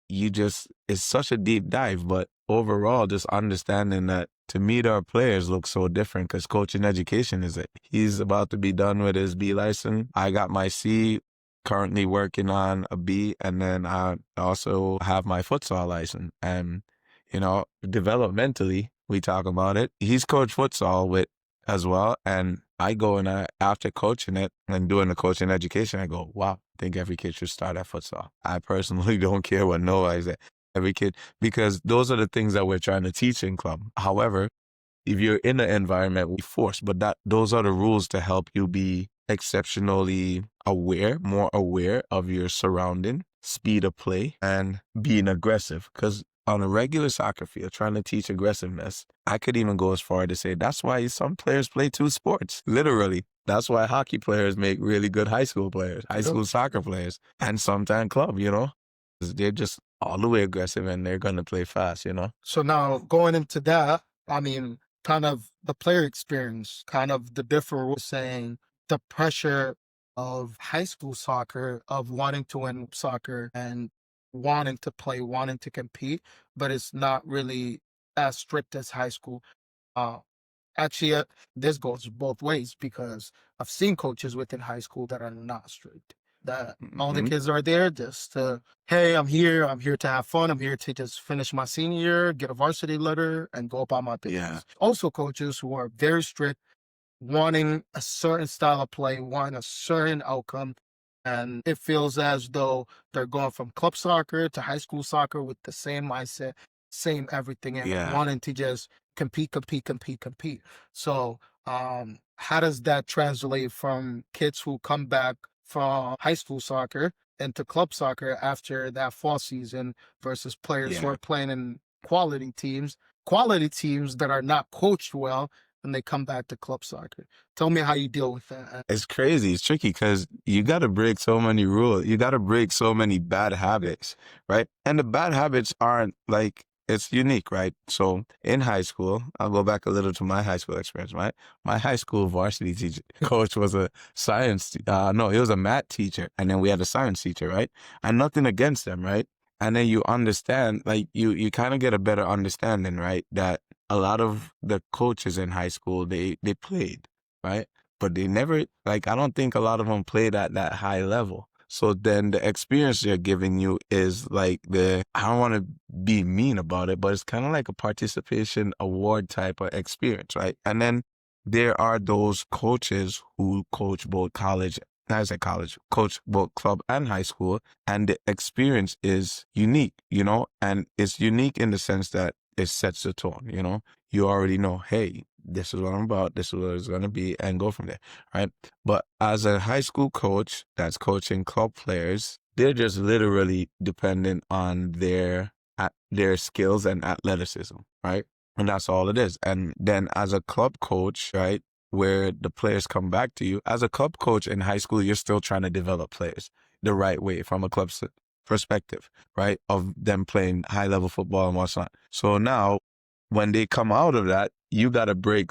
it's such a deep dive. But overall, just understanding that to meet our players looks so different because coaching education is it. He's about to be done with his B license. I got my C, currently working on a B, and then I also have my futsal license. And, developmentally, we talk about it. He's coached futsal with as well. And I go and after coaching it and doing the coaching education, I go, wow, I think every kid should start at futsal. I personally don't care what Noah is at. Every kid, because those are the things that we're trying to teach in club. However, if you're in the environment, we force, but those are the rules to help you be exceptionally more aware of your surrounding, speed of play, and being aggressive. Because on a regular soccer field, trying to teach aggressiveness, I could even go as far to say that's why some players play 2 sports. Literally. That's why hockey players make really good high school players, high school soccer players, and sometimes club, 'Cause they're just all the way aggressive and they're going to play fast. So now going into that, I mean, kind of the player experience, kind of the different rules saying the pressure of high school soccer, of wanting to win soccer and wanting to play, wanting to compete, but it's not really as strict as high school. Uh, Actually, this goes both ways because I've seen coaches within high school that are not strict. That all the Hmm. kids are there just to, hey, I'm here. I'm here to have fun. I'm here to just finish my senior year, get a varsity letter, and go about my Yeah. business. Also, coaches who are very strict, wanting a certain style of play, wanting a certain outcome. And it feels as though they're going from club soccer to high school soccer with the same mindset, same everything, and Yeah. wanting to just compete, compete, compete, compete. So, how does that translate from kids who come back from high school soccer into club soccer after that fall season versus players who Yeah. are playing in quality teams that are not coached well, and they come back to club soccer? Tell me how you deal with that. It's crazy. It's tricky because you got to break so many rules. You got to break so many bad habits, right? And the bad habits aren't like, it's unique, right? So in high school, I'll go back a little to my high school experience, right? My high school varsity teacher coach was a no, he was a math teacher. And then we had a science teacher, right? And nothing against them, right? And then you understand, like you kind of get a better understanding, right? That a lot of the coaches in high school, they played, right? But they never, like, I don't think a lot of them played at that high level. So then the experience they're giving you is like I don't want to be mean about it, but it's kind of like a participation award type of experience, right? And then there are those coaches who coach both college I say college, coach both club and high school, and the experience is unique, and it's unique in the sense that it sets the tone, You already know, hey, this is what I'm about, this is what it's going to be, and go from there, right? But as a high school coach that's coaching club players, they're just literally dependent on their skills and athleticism, right? And that's all it is. And then as a club coach, right, where the players come back to you, as a club coach in high school, you're still trying to develop players the right way from a club's perspective, right, of them playing high level football and whatnot. So now when they come out of that, you got to break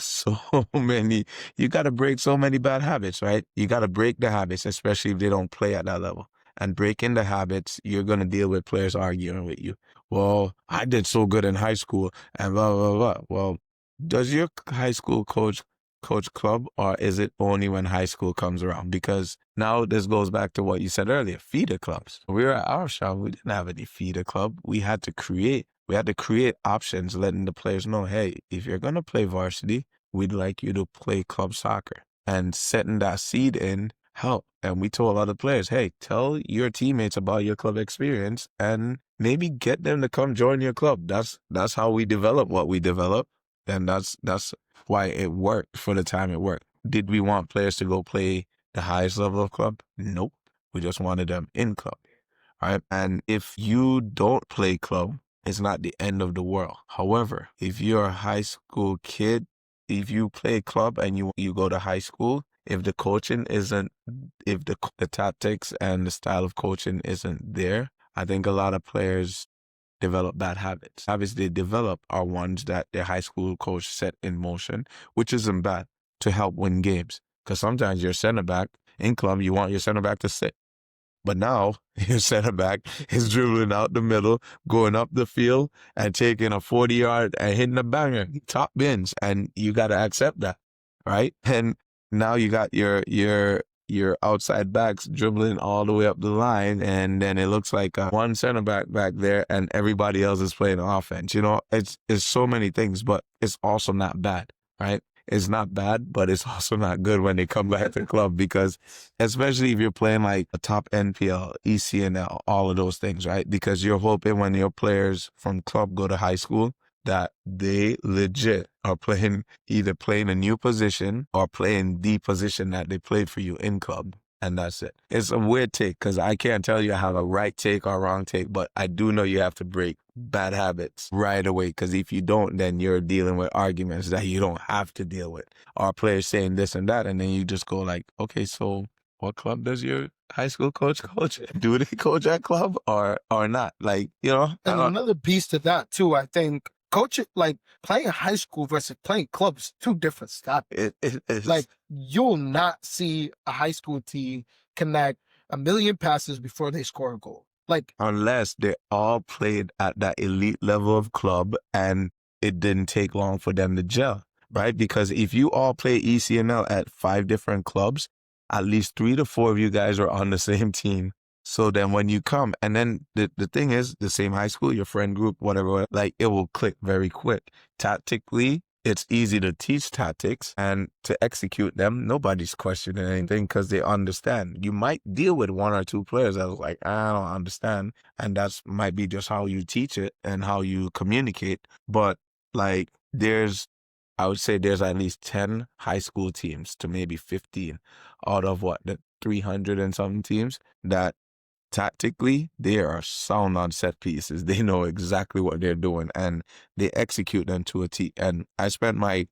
you got to break so many bad habits, right? You got to break the habits, especially if they don't play at that level. And breaking the habits, you're going to deal with players arguing with you. Well, I did so good in high school and blah, blah, blah. Well, does your high school coach club, or is it only when high school comes around? Because now this goes back to what you said earlier, feeder clubs. We were at our shop, we didn't have any feeder club. We had to create options, letting the players know, hey, if you're going to play varsity, we'd like you to play club soccer. And setting that seed in help. And we told other players, hey, tell your teammates about your club experience and maybe get them to come join your club. That's how we develop what we develop. And that's why it worked for the time it worked. Did we want players to go play the highest level of club? Nope. We just wanted them in club. Right? And if you don't play club, it's not the end of the world. However, if you're a high school kid, if you play club and you go to high school, if the coaching isn't, if the tactics and the style of coaching isn't there, I think a lot of players develop bad habits. Habits they develop are ones that their high school coach set in motion, which isn't bad, to help win games. Because sometimes your center back in club, you want your center back to sit. But now your center back is dribbling out the middle, going up the field and taking a 40-yard and hitting a banger, top bins, and you got to accept that, right? And now you got your outside backs dribbling all the way up the line, and then it looks like one center back there, and everybody else is playing offense. It's so many things, but it's also not bad, right? It's not bad, but it's also not good when they come back to the club, because especially if you're playing like a top NPL, ECNL, all of those things, right? Because you're hoping when your players from club go to high school that they legit are either playing a new position or playing the position that they played for you in club. And that's it. It's a weird take because I can't tell you I have a right take or wrong take, but I do know you have to break bad habits right away, because if you don't, then you're dealing with arguments that you don't have to deal with, or players saying this and that, and then you just go like, okay, so what club does your high school coach? Do they coach at club or not? Like, And another piece to that too, I think coaching, like playing high school versus playing clubs, two different styles. Like you'll not see a high school team connect a million passes before they score a goal. Like unless they all played at that elite level of club and it didn't take long for them to gel, right? Because if you all play ECNL at 5 different clubs, at least 3 to 4 of you guys are on the same team. So then when you come, and then the thing is, the same high school, your friend group, whatever, like it will click very quick. Tactically, it's easy to teach tactics, and to execute them, nobody's questioning anything because they understand. You might deal with 1 or 2 players that are like, I don't understand. And that's might be just how you teach it and how you communicate. But like I would say there's at least 10 high school teams to maybe 15 out of the 300 and something teams that tactically, they are sound on set pieces. They know exactly what they're doing and they execute them to a T. And I spent my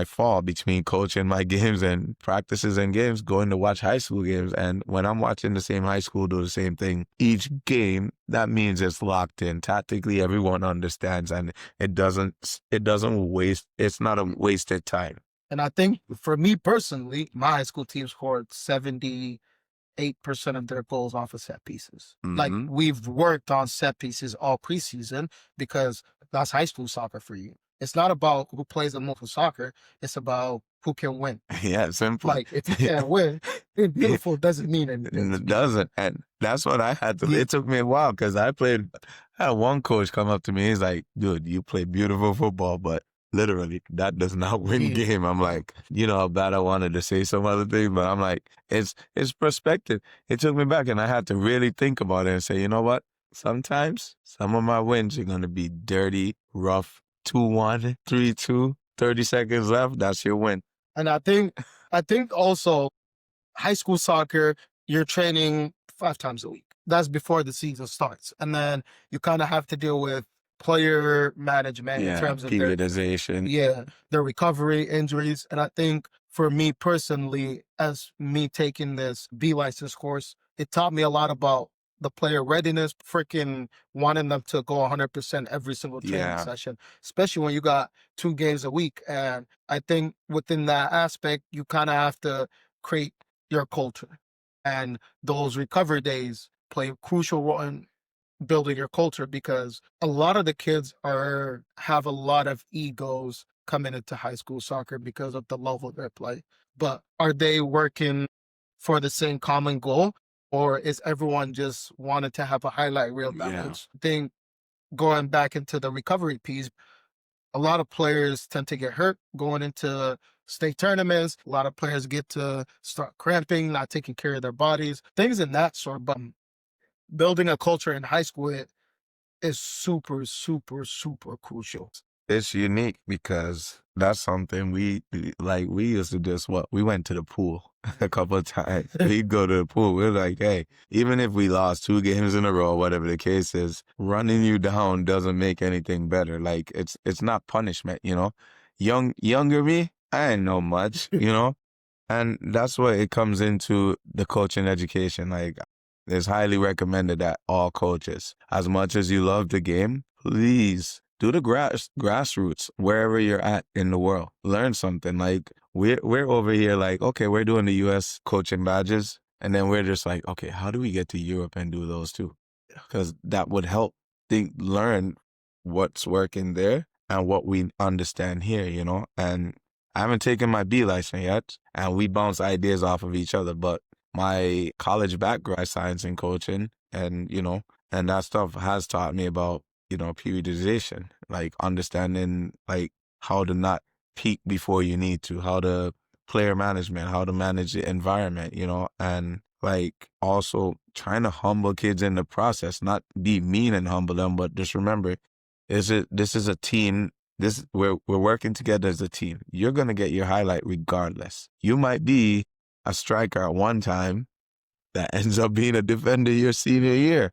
fall between coaching my games and practices and games going to watch high school games. And when I'm watching the same high school do the same thing each game, that means it's locked in. Tactically, everyone understands, and it doesn't waste. It's not a wasted time. And I think for me personally, my high school team scored 78% of their goals off of set pieces. Mm-hmm. Like we've worked on set pieces all preseason because that's high school soccer for you. It's not about who plays the most soccer. It's about who can win. Yeah, simple. Like if you can't win, being beautiful doesn't mean anything. It doesn't. And that's what I had to. Yeah. It took me a while because I had one coach come up to me. He's like, dude, you play beautiful football, but literally, that does not win Yeah. game. I'm like, you know how bad I wanted to say some other thing, but I'm like, it's perspective. It took me back, and I had to really think about it and say, you know what? Sometimes some of my wins are gonna be dirty, rough, 2-1, 3-2, 30 seconds left. That's your win. And I think also high school soccer, you're training 5 times a week. That's before the season starts. And then you kind of have to deal with player management in Yeah, terms of periodization. their recovery, injuries. And I think for me personally, as me taking this B license course, it taught me a lot about the player readiness, freaking wanting them to go 100% every single training Yeah, session, especially when you got 2 games a week. And I think within that aspect, you kind of have to create your culture. And those recovery days play a crucial role in building your culture because a lot of the kids are have a lot of egos coming into high school soccer because of the level they play. But are they working for the same common goal? Or is everyone just wanting to have a highlight reel yeah. balance? I think going back into the recovery piece, a lot of players tend to get hurt going into state tournaments. A lot of players get to start cramping, not taking care of their bodies, things in that sort. But building a culture in high school is super, super, super crucial. It's unique because that's something we used to just we went to the pool a couple of times. We'd go to the pool. We're like, hey, even if we lost 2 games in a row, whatever the case is, running you down doesn't make anything better. Like it's not punishment, you know. Younger me, I ain't know much, you know. And that's what it comes into the coaching education. Like, it's highly recommended that all coaches, as much as you love the game, please do the grassroots wherever you're at in the world. Learn something. Like, we're over here like, okay, we're doing the US coaching badges, and then we're just like, okay, how do we get to Europe and do those too? Because that would help learn what's working there and what we understand here, you know? And I haven't taken my B license yet, and we bounce ideas off of each other, but my college background, science and coaching, and, you know, and that stuff has taught me about, you know, periodization, like understanding, like, how to not peak before you need to, how to player management, how to manage the environment, you know, and like also trying to humble kids in the process, not be mean and humble them, but just remember, this is a team. We're working together as a team. You're gonna get your highlight regardless. You might be a striker at one time that ends up being a defender your senior year.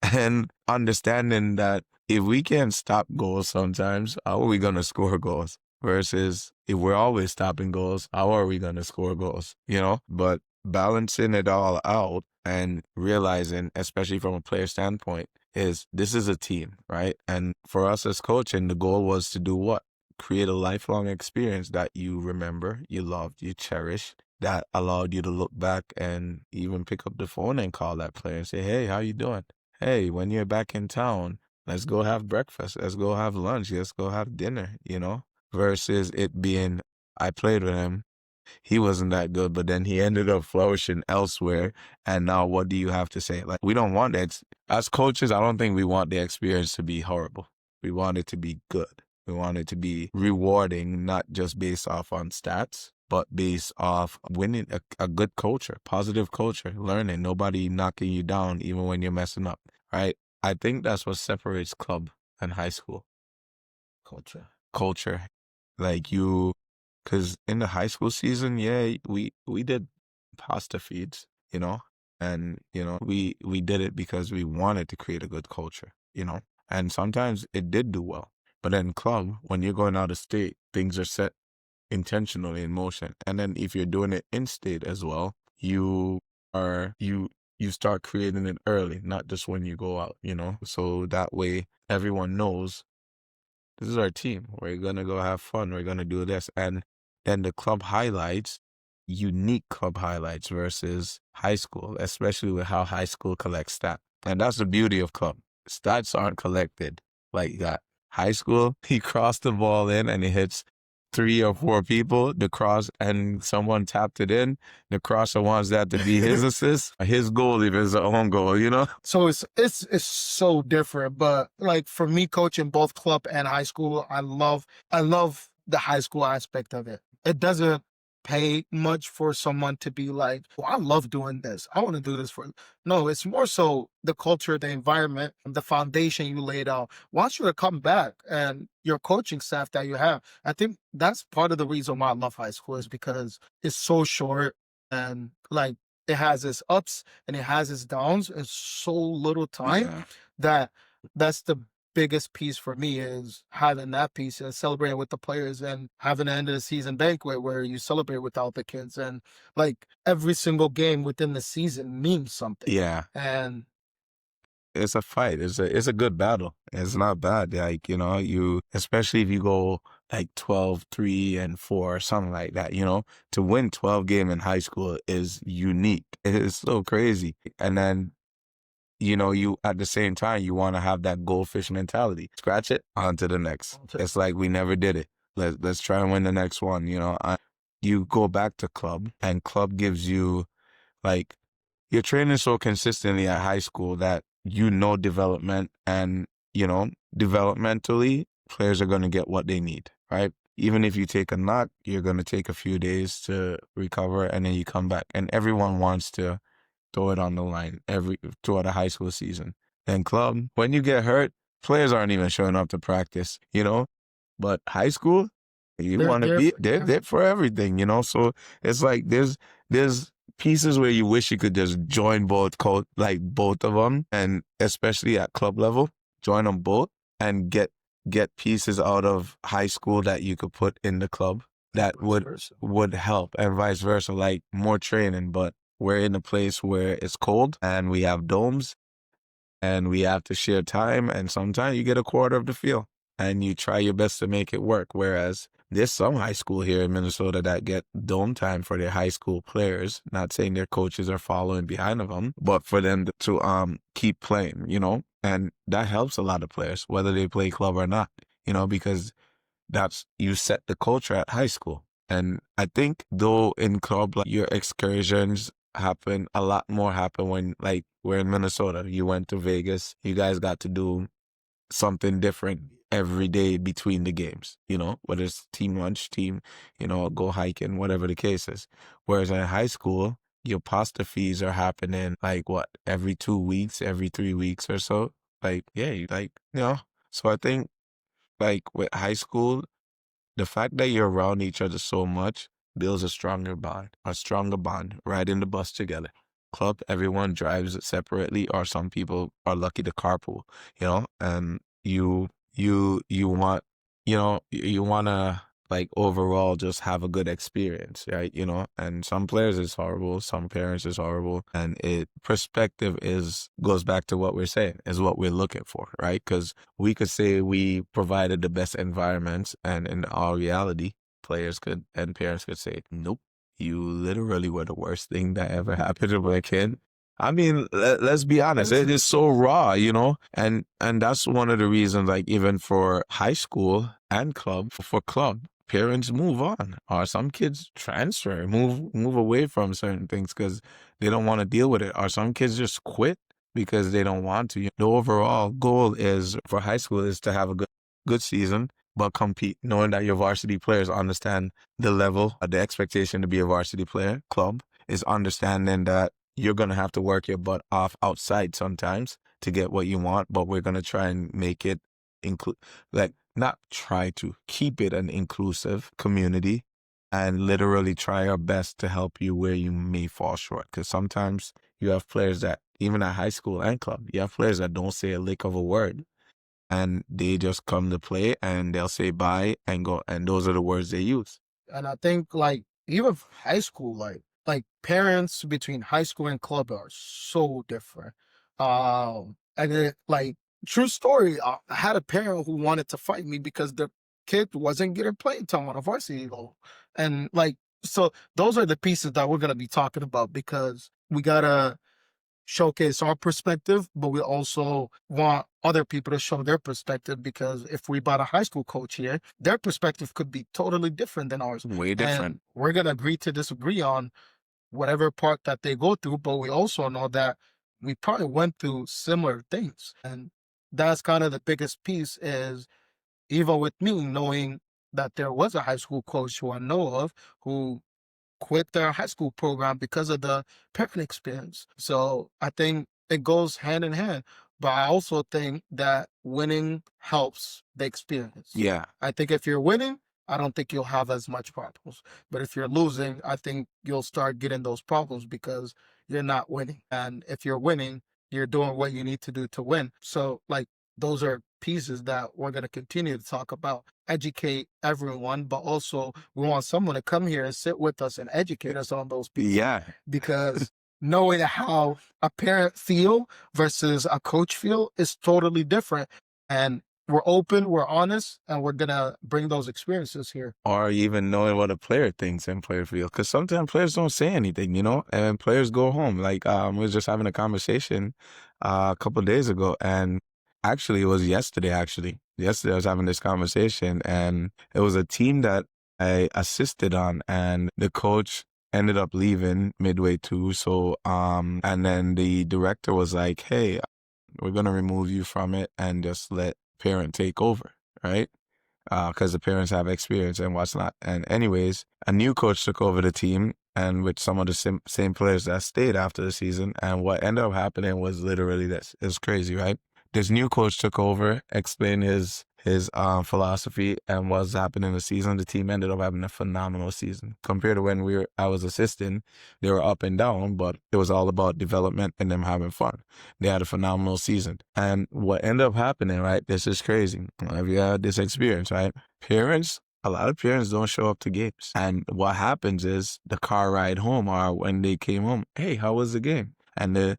And understanding that if we can't stop goals sometimes, how are we going to score goals? Versus if we're always stopping goals, how are we going to score goals? You know, but balancing it all out and realizing, especially from a player standpoint, is this is a team, right? And for us as coaching, the goal was to do what? Create a lifelong experience that you remember, you loved, you cherished, that allowed you to look back and even pick up the phone and call that player and say, hey, how you doing? Hey, when you're back in town, let's go have breakfast. Let's go have lunch. Let's go have dinner, you know? Versus it being, I played with him. He wasn't that good, but then he ended up flourishing elsewhere. And now what do you have to say? Like, we don't want that. As coaches, I don't think we want the experience to be horrible. We want it to be good. We want it to be rewarding, not just based off on stats, but based off winning a good culture, positive culture, learning, nobody knocking you down even when you're messing up, right? I think that's what separates club and high school Culture. culture. Like because in the high school season, yeah, we did pasta feeds, you know, and you know we did it because we wanted to create a good culture, you know, and sometimes it did do well. But then club, when you're going out of state, things are set intentionally in motion. And then if you're doing it in state as well, you start creating it early, not just when you go out, you know? So that way everyone knows this is our team. We're gonna go have fun. We're gonna do this. And then the club highlights, unique club highlights versus high school, especially with how high school collects stats. And that's the beauty of club. Stats aren't collected like that. High school, he crossed the ball in and he hits three or four people, the cross, and someone tapped it in. The crosser wants that to be his assist, his goal if it's a own goal, you know? So it's so different. But like for me, coaching both club and high school, I love the high school aspect of it. It doesn't pay much for someone to be like, well, I love doing this. I want to do this for. No, it's more so the culture, the environment, the foundation you laid out. Wants you to come back and your coaching staff that you have. I think that's part of the reason why I love high school is because it's so short and like it has its ups and it has its downs in so little time Yeah. that that's the biggest piece for me is having that piece and celebrating with the players and having an end of the season banquet where you celebrate with all the kids and like every single game within the season means something. Yeah. And It's a fight. It's a good battle. It's not bad. Like, you know, you especially if you go like 12-3-4 or something like that, you know, to win 12 game in high school is unique. It is so crazy. And then, you know, you at the same time you want to have that goldfish mentality. Scratch it, on to the next. It's like we never did it. Let's try and win the next one, you know. You go back to club and club gives you like you're training so consistently at high school that you know development and, you know, developmentally, players are going to get what they need, right? Even if you take a knock, you're going to take a few days to recover and then you come back. And everyone wants to throw it on the line throughout the high school season. And club, when you get hurt, players aren't even showing up to practice, you know? But high school, you they're want to there be for they're there for everything, you know? So it's like there's pieces where you wish you could just join both of them, and especially at club level, join them both and get pieces out of high school that you could put in the club that vice would versa. would help, and vice versa, like more training. But we're in a place where it's cold and we have domes and we have to share time, and sometimes you get a quarter of the field and you try your best to make it work. Whereas there's some high school here in Minnesota that get dome time for their high school players, not saying their coaches are following behind of them, but for them to keep playing, you know, and that helps a lot of players, whether they play club or not, you know, because that's you set the culture at high school. And I think though in club, like your excursions happen a lot more happen when like we're in Minnesota. You went to Vegas, you guys got to do something different every day between the games, you know, whether it's team lunch, team, you know, go hiking, whatever the case is. Whereas in high school, your pasta fees are happening like what, every 2 weeks, every 3 weeks or so. Like, yeah, you know. So I think like with high school, the fact that you're around each other so much builds a stronger bond, riding the bus together. Club, everyone drives separately, or some people are lucky to carpool, you know, and you want, you know, you want to like overall just have a good experience, right? You know, and some players is horrible, some parents is horrible, and perspective goes back to what we're saying, is what we're looking for, right? Because we could say we provided the best environments, and in our reality, players could and parents could say, nope, you literally were the worst thing that ever happened to my kid. I mean, let's be honest, it is so raw, you know, and that's one of the reasons, like even for high school and club, for club, parents move on, or some kids transfer, move away from certain things because they don't want to deal with it, or some kids just quit because they don't want to. The overall goal is for high school is to have a good season, but compete, knowing that your varsity players understand the level, the expectation to be a varsity player. Club is understanding that you're going to have to work your butt off outside sometimes to get what you want, but we're going to try and make it include, like, not try to keep it an inclusive community and literally try our best to help you where you may fall short. Because sometimes you have players that, even at high school and club, you have players that don't say a lick of a word and they just come to play and they'll say bye and go. And those are the words they use. And I think like even high school, like parents between high school and club are so different. And it, like true story, I had a parent who wanted to fight me because the kid wasn't getting playing time on a varsity level, and like so those are the pieces that we're gonna be talking about because we gotta showcase our perspective, but we also want other people to show their perspective, because if we brought a high school coach here, their perspective could be totally different than ours. Way And different. we're going to agree to disagree on whatever part that they go through, but we also know that we probably went through similar things. And that's kind of the biggest piece, is even with me knowing that there was a high school coach who I know of who quit their high school program because of the parent experience. So I think it goes hand in hand. But I also think that winning helps the experience. Yeah. I think if you're winning, I don't think you'll have as much problems. But if you're losing, I think you'll start getting those problems because you're not winning. And if you're winning, you're doing what you need to do to win. So, like, those are pieces that we're going to continue to talk about, educate everyone, but also we want someone to come here and sit with us and educate us on those pieces. Yeah. Because knowing how a parent feel versus a coach feel is totally different. And we're open, we're honest, and we're going to bring those experiences here. Or even knowing what a player thinks and player feels. Because sometimes players don't say anything, you know, and players go home. Like, we was just having a conversation a couple of days ago, and actually, it was yesterday, Yesterday, I was having this conversation, and it was a team that I assisted on, and the coach ended up leaving midway through. So, and then the director was like, hey, we're going to remove you from it and just let parent take over, right? Because the parents have experience and what's not. And anyways, a new coach took over the team, and with some of the same players that stayed after the season. And what ended up happening was literally this. It was crazy, right? This new coach took over, explained his philosophy and what's happening in the season. The team ended up having a phenomenal season. Compared to when I was assisting, they were up and down, but it was all about development and them having fun. They had a phenomenal season. And what ended up happening, right, this is crazy. Have you had this experience, right? A lot of parents don't show up to games. And what happens is the car ride home, or when they came home, hey, how was the game? And the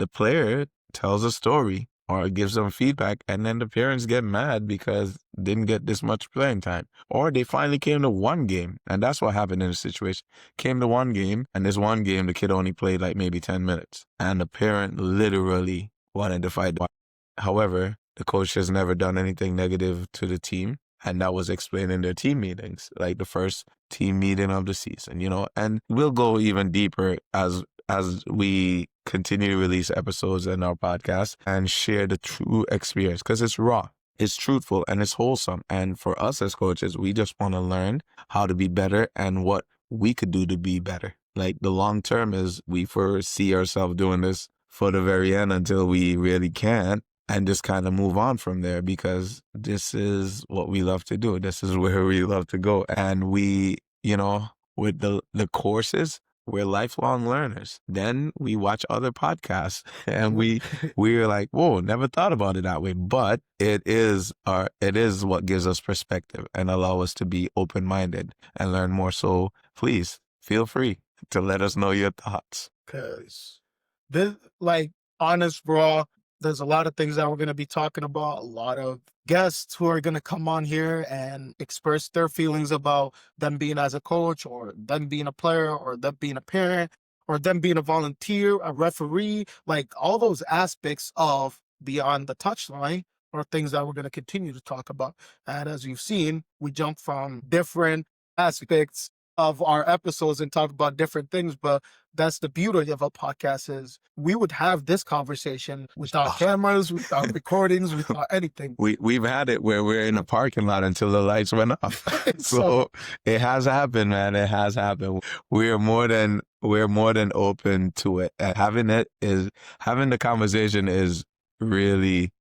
player tells a story or gives them feedback, and then the parents get mad because didn't get this much playing time. Or they finally came to one game, and that's what happened in the situation. Came to one game, and this one game, the kid only played like maybe 10 minutes. And the parent literally wanted to fight. However, the coach has never done anything negative to the team, and that was explained in their team meetings, like the first team meeting of the season, you know. And we'll go even deeper as we continue to release episodes in our podcast and share the true experience, because it's raw, it's truthful, and it's wholesome. And for us as coaches, we just want to learn how to be better and what we could do to be better. Like, the long term is we foresee ourselves doing this for the very end until we really can't, and just kind of move on from there, because this is what we love to do. This is where we love to go. And we, you know, with the courses, we're lifelong learners. Then we watch other podcasts and we're like, whoa, never thought about it that way. But it is what gives us perspective and allow us to be open-minded and learn more. So please feel free to let us know your thoughts. Because this, like, honest, raw, there's a lot of things that we're going to be talking about, a lot of guests who are going to come on here and express their feelings about them being as a coach, or them being a player, or them being a parent, or them being a volunteer, a referee. Like, all those aspects of Beyond the Touchline are things that we're going to continue to talk about. And as you've seen, we jump from different aspects of our episodes and talk about different things, but that's the beauty of a podcast, is we would have this conversation without cameras, without recordings, without anything. We've had it where we're in a parking lot until the lights went off. So it has happened, man. It has happened. We're more than open to it. And having the conversation is really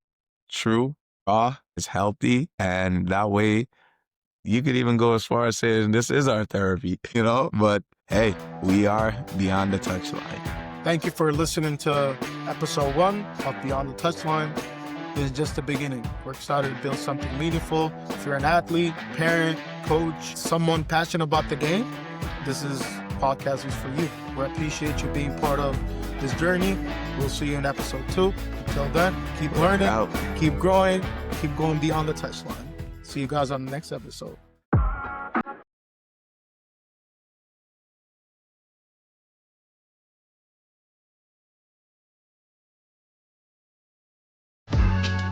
true, raw, it's healthy, and that way you could even go as far as saying this is our therapy, you know? But hey, we are Beyond the Touchline. Thank you for listening to episode 1 of Beyond the Touchline. This is just the beginning. We're excited to build something meaningful. If you're an athlete, parent, coach, someone passionate about the game, this podcast is for you. We appreciate you being part of this journey. We'll see you in episode 2. Until then, keep learning, keep growing, keep going beyond the touchline. See you guys on the next episode.